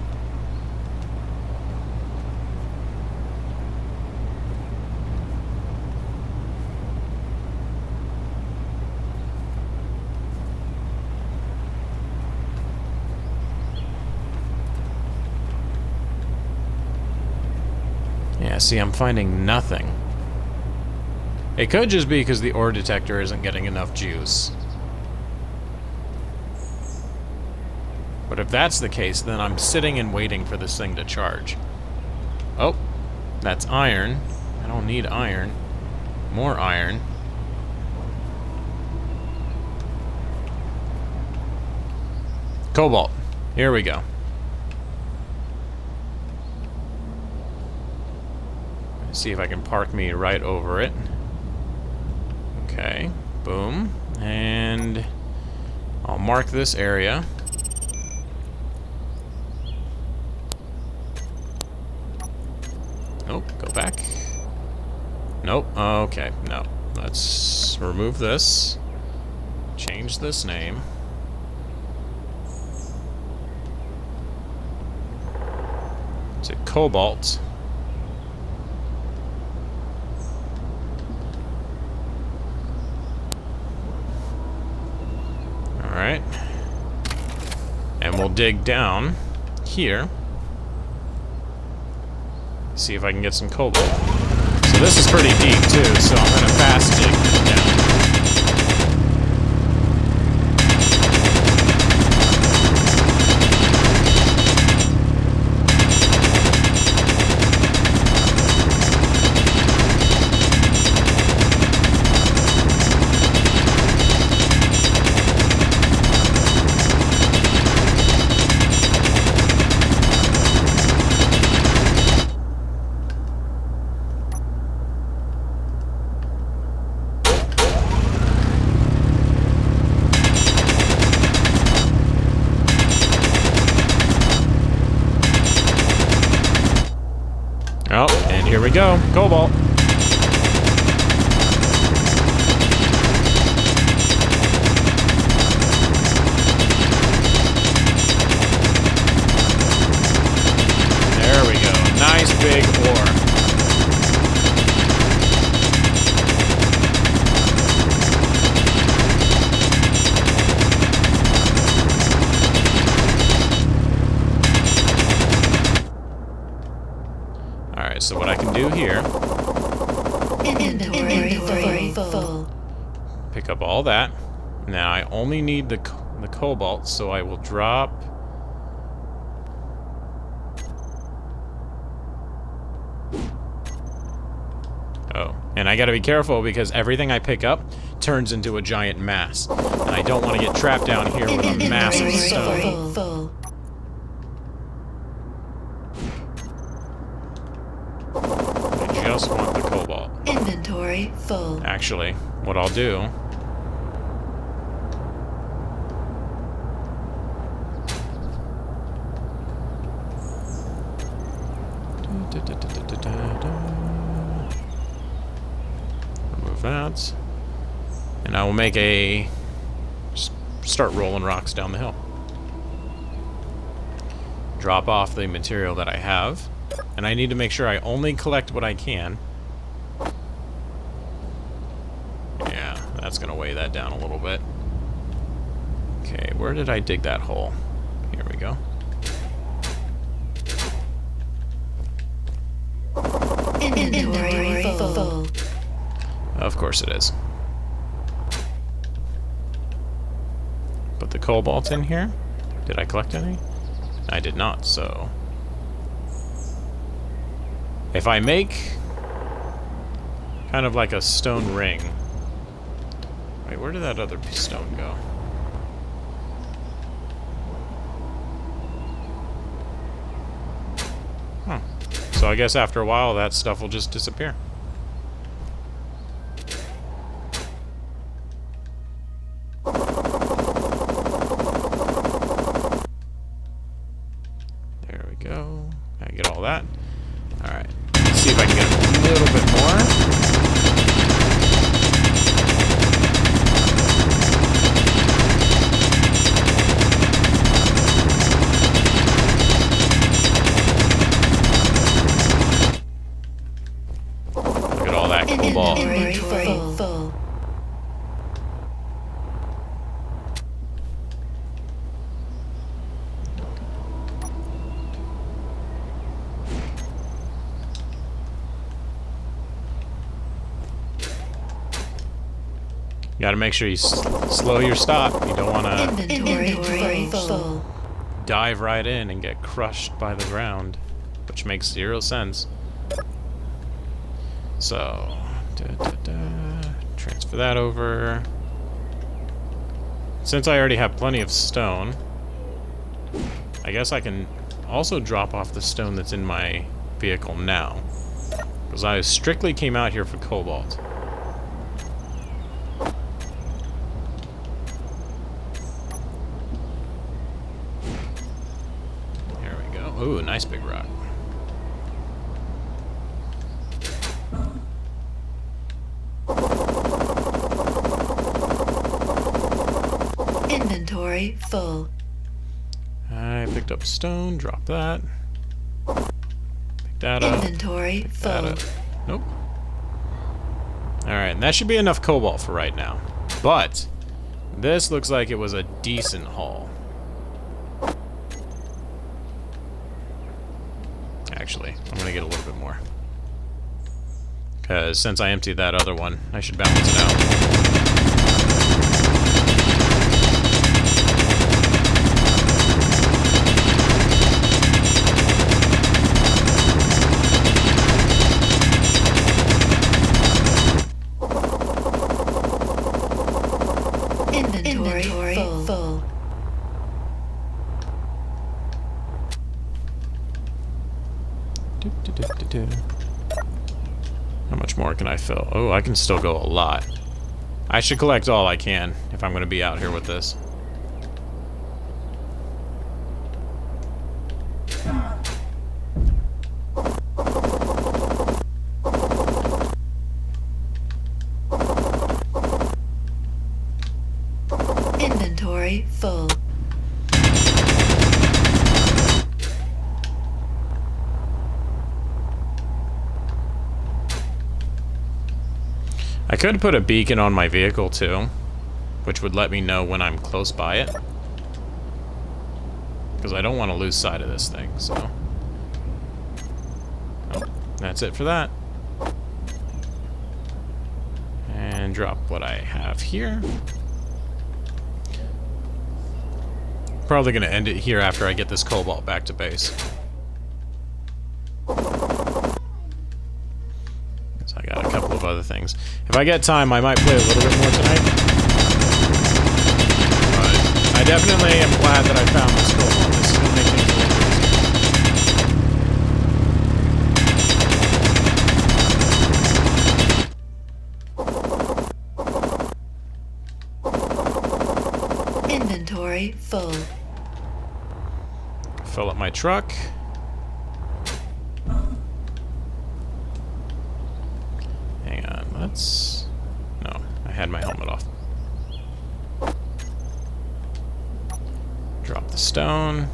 Yeah, see, I'm finding nothing. It could just be because the ore detector isn't getting enough juice. But if that's the case, then I'm sitting and waiting for this thing to charge. Oh, that's iron. I don't need iron. More iron. Cobalt. Here we go. See if I can park me right over it. Okay, boom. And I'll mark this area. Nope, go back. Nope, okay, no. Let's remove this. Change this name. To Cobalt. Alright. And we'll dig down here. See if I can get some cobalt. So this is pretty deep too, so I'm gonna fast dig this down. here we go. Cobalt. There we go. Nice big ore. Alright, so what I can do here...
Inventory full.
Pick up all that. Now I only need the cobalt, so I will drop... Oh, and I gotta be careful because everything I pick up turns into a giant mass. And I don't want to get trapped down here with a massive stone.
Full.
I just want the cobalt.
Inventory full.
Actually, what I'll do... Remove that. And I will make a... Just start rolling rocks down the hill. Drop off the material that I have. And I need to make sure I only collect what I can. Yeah, that's going to weigh that down a little bit. Okay, where did I dig that hole? Here we go.
Inventory full.
Of course it is. Put the cobalt in here. Did I collect any? I did not, so... If I make kind of like a stone ring... Wait, where did that other stone go? Huh. So I guess after a while that stuff will just disappear. There we go. I get all that. Alright. Let's see if I can get a little bit more. Look at all that cobalt.
Inventory full.
You gotta make sure you slow your stop. You don't want to
Inventory full.
dive right in and get crushed by the ground, which makes zero sense. So, transfer that over. Since I already have plenty of stone, I guess I can also drop off the stone that's in my vehicle now. Because I strictly came out here for cobalt. There we go. Ooh, nice big rock.
Inventory full.
I picked up stone, drop that. Pick that up.
Inventory
Pick that
full.
up. Nope. Alright, and that should be enough cobalt for right now. But, this looks like it was a decent haul. Actually, I'm gonna get a little bit more. Because since I emptied that other one, I should balance it out.
Inventory full.
How much more can I fill? Oh, I can still go a lot. I should collect all I can if I'm going to be out here with this. I could put a beacon on my vehicle too, which would let me know when I'm close by it. Because I don't want to lose sight of this thing, so... Oh, that's it for that. And drop what I have here. Probably going to end it here after I get this cobalt back to base. So I got a couple of other things. If I get time, I might play a little bit more tonight. But I definitely am glad that I found this cobalt. This is going to make things a little
easier. Inventory full.
Fill up my truck. Hang on, let's... No, I had my helmet off. Drop the stone.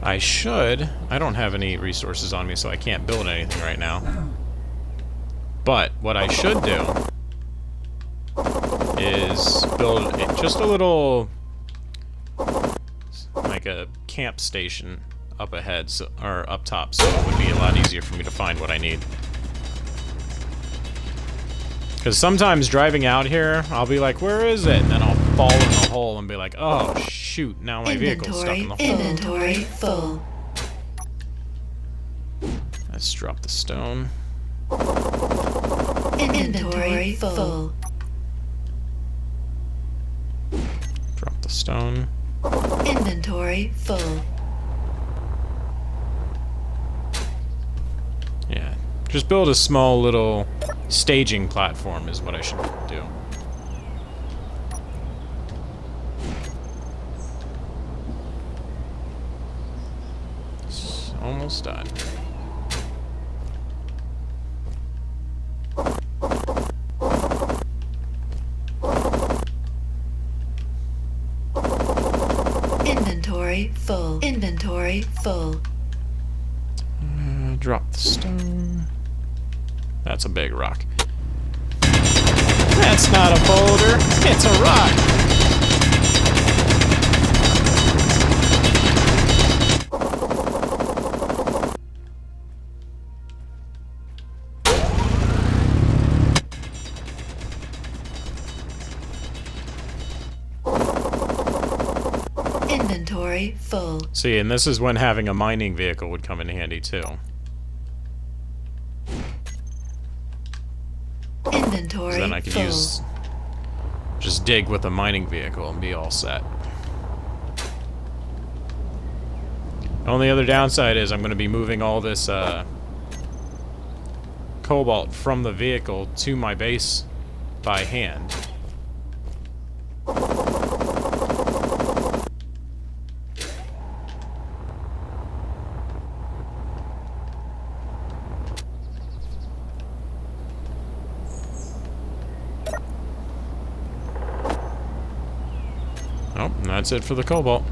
I should... I don't have any resources on me, so I can't build anything right now. But what I should do is build just a little, like a camp station up ahead, so, or up top, so it would be a lot easier for me to find what I need. Because sometimes driving out here, I'll be like, where is it? And then I'll fall in the hole and be like, oh shoot, now my vehicle's stuck in the hole.
Inventory full.
Let's drop the stone.
Inventory full.
Drop the stone.
Inventory full.
Yeah, just build a small little staging platform is what I should do. It's almost done.
Inventory full. Inventory full.
Drop the stone. That's a big rock. That's not a boulder, it's a rock!
Inventory full.
See, and this is when having a mining vehicle would come in handy too.
Inventory
So then I could
full.
just dig with a mining vehicle and be all set. Only other downside is I'm going to be moving all this cobalt from the vehicle to my base by hand. Oh, and that's it for the cobalt.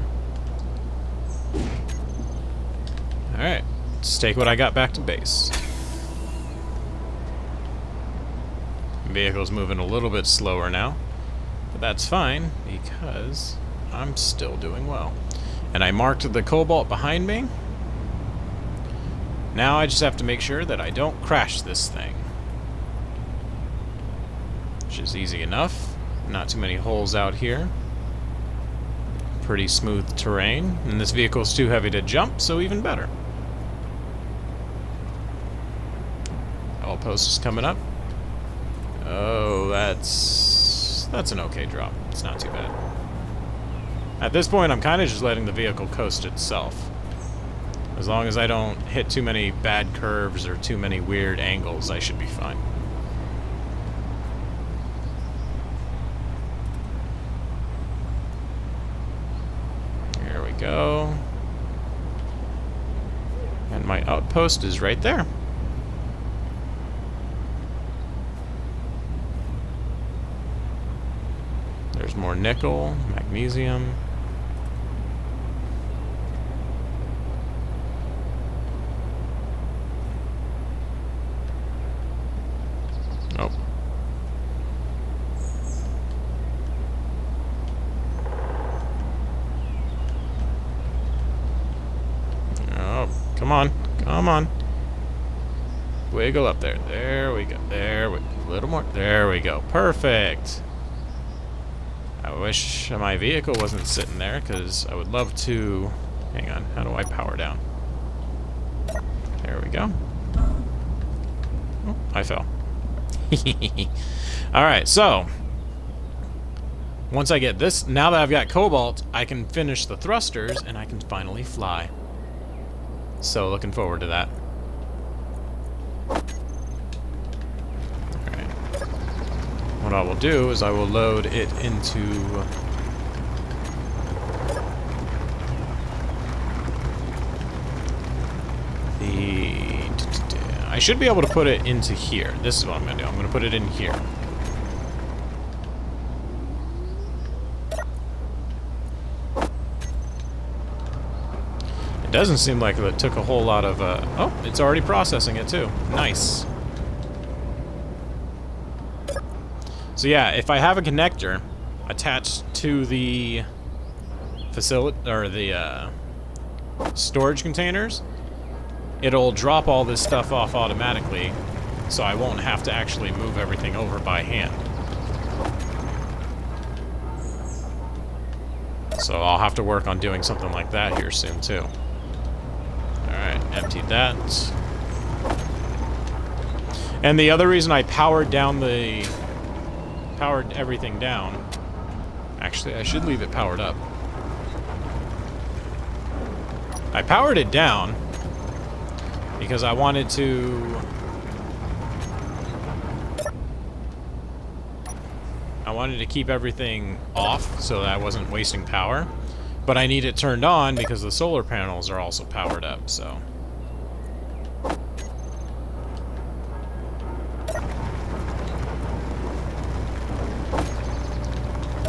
Alright, let's take what I got back to base. Vehicle's moving a little bit slower now, but that's fine because I'm still doing well. And I marked the cobalt behind me. Now I just have to make sure that I don't crash this thing. Which is easy enough. Not too many holes out here. Pretty smooth terrain, and this vehicle's too heavy to jump, so even better. Post is coming up. Oh, that's an okay drop. It's not too bad. At this point, I'm kind of just letting the vehicle coast itself. As long as I don't hit too many bad curves or too many weird angles, I should be fine. Here we go. And my outpost is right there. There's more nickel, magnesium. Come on. Come on. Wiggle up there. There we go. There we go. A little more. There we go. Perfect. I wish my vehicle wasn't sitting there, because I would love to... Hang on. How do I power down? There we go. Oh, I fell. Alright, so... Once I get this... Now that I've got cobalt, I can finish the thrusters, and I can finally fly. So, looking forward to that. Alright. What I will do is I will load it into... I should be able to put it into here. This is what I'm going to do. I'm going to put it in here. It doesn't seem like it took a whole lot of... Oh, it's already processing it too. Nice. So yeah, if I have a connector attached to the facility or the storage containers, it'll drop all this stuff off automatically, so I won't have to actually move everything over by hand. So I'll have to work on doing something like that here soon too. Alright, emptied that. And the other reason I powered everything down... Actually, I should leave it powered up. I powered it down because I wanted to... keep everything off so that I wasn't wasting power. But I need it turned on because the solar panels are also powered up, so...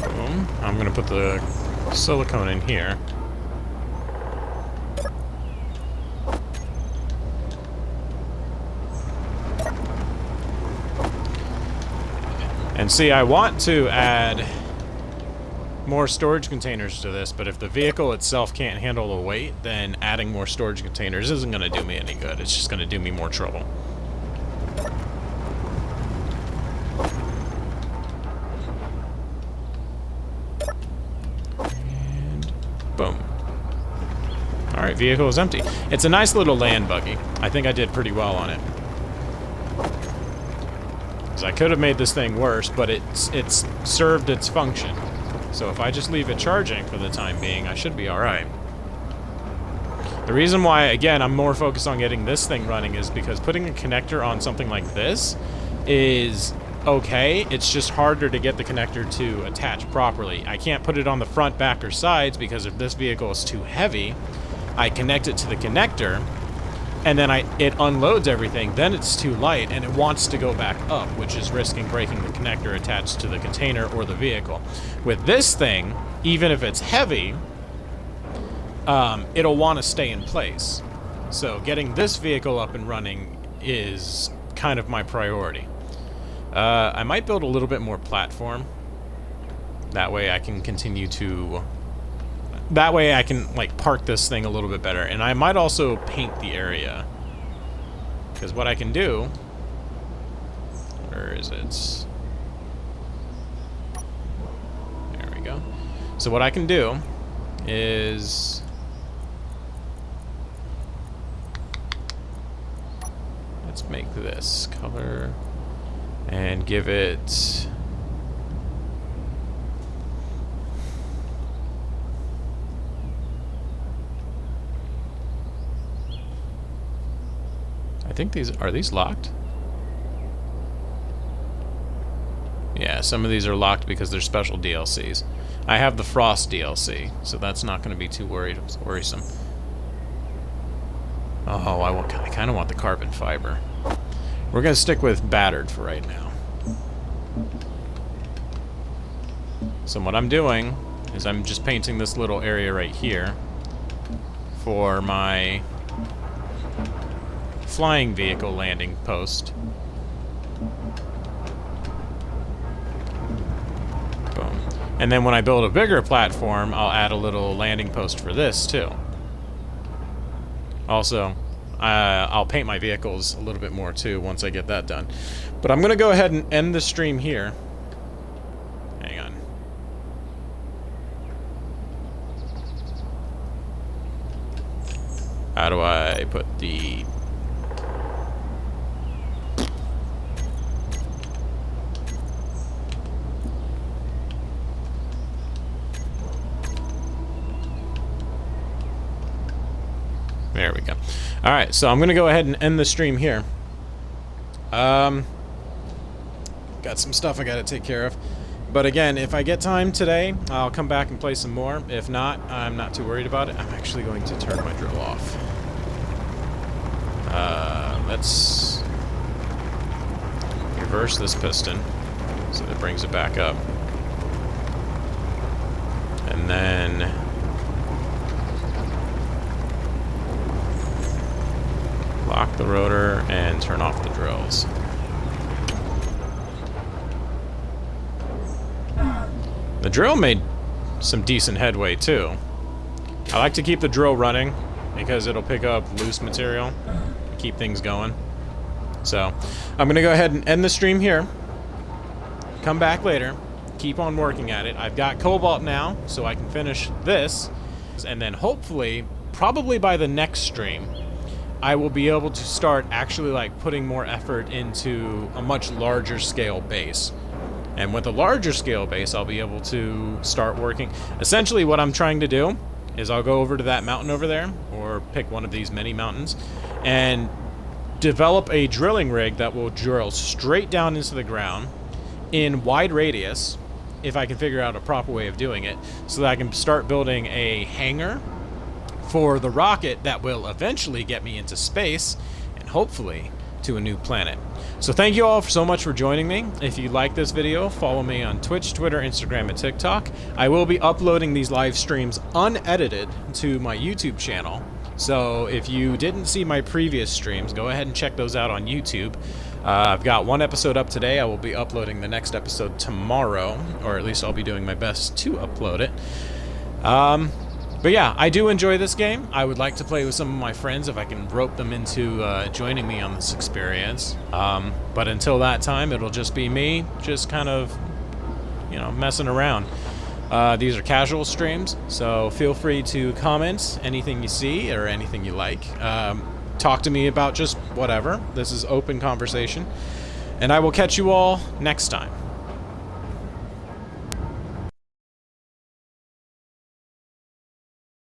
Boom. I'm gonna put the silicone in here. And see, I want to add more storage containers to this, but if the vehicle itself can't handle the weight, then adding more storage containers isn't going to do me any good. It's just going to do me more trouble. And boom. Alright, vehicle is empty. It's a nice little land buggy. I think I did pretty well on it. I could have made this thing worse, but it's served its function. So if I just leave it charging for the time being, I should be alright. The reason why, again, I'm more focused on getting this thing running is because putting a connector on something like this is okay. It's just harder to get the connector to attach properly. I can't put it on the front, back, or sides because if this vehicle is too heavy, I connect it to the connector, and then it unloads everything, then it's too light, and it wants to go back up, which is risking breaking the connector attached to the container or the vehicle. With this thing, even if it's heavy, it'll want to stay in place. So getting this vehicle up and running is kind of my priority. I might build a little bit more platform. That way I can continue to... That way I can, like, park this thing a little bit better. And I might also paint the area. Because what I can do... Where is it? There we go. So what I can do is... Let's make this color and give it... I think are these locked? Yeah, some of these are locked because they're special DLCs. I have the Frost DLC, so that's not going to be too worrisome. Oh, I kind of want the carbon fiber. We're going to stick with battered for right now. So what I'm doing is I'm just painting this little area right here for my flying vehicle landing post. Boom. And then when I build a bigger platform, I'll add a little landing post for this too. Also, I'll paint my vehicles a little bit more too once I get that done. But I'm going to go ahead and end the stream here. Hang on. How do I put the... There we go. Alright, so I'm going to go ahead and end the stream here. Got some stuff I got to take care of. But again, if I get time today, I'll come back and play some more. If not, I'm not too worried about it. I'm actually going to turn my drill off. Let's reverse this piston so that it brings it back up. And then... lock the rotor and turn off the drills. The drill made some decent headway too. I like to keep the drill running because it'll pick up loose material, keep things going. So I'm gonna go ahead and end the stream here. Come back later, keep on working at it. I've got cobalt now, so I can finish this, and then hopefully, probably by the next stream, I will be able to start actually like putting more effort into a much larger scale base. And with a larger scale base, I'll be able to start working. Essentially what I'm trying to do is I'll go over to that mountain over there, or pick one of these many mountains, and develop a drilling rig that will drill straight down into the ground in wide radius, if I can figure out a proper way of doing it, so that I can start building a hangar for the rocket that will eventually get me into space and hopefully to a new planet. So thank you all so much for joining me. If you like this video, follow me on Twitch, Twitter, Instagram, and TikTok. I will be uploading these live streams unedited to my YouTube channel. So if you didn't see my previous streams, go ahead and check those out on YouTube. I've got one episode up today. I will be uploading the next episode tomorrow, or at least I'll be doing my best to upload it. But yeah, I do enjoy this game. I would like to play with some of my friends if I can rope them into joining me on this experience. But until that time, it'll just be me, just kind of, you know, messing around. These are casual streams, so feel free to comment anything you see or anything you like. Talk to me about just whatever. This is open conversation. And I will catch you all next time.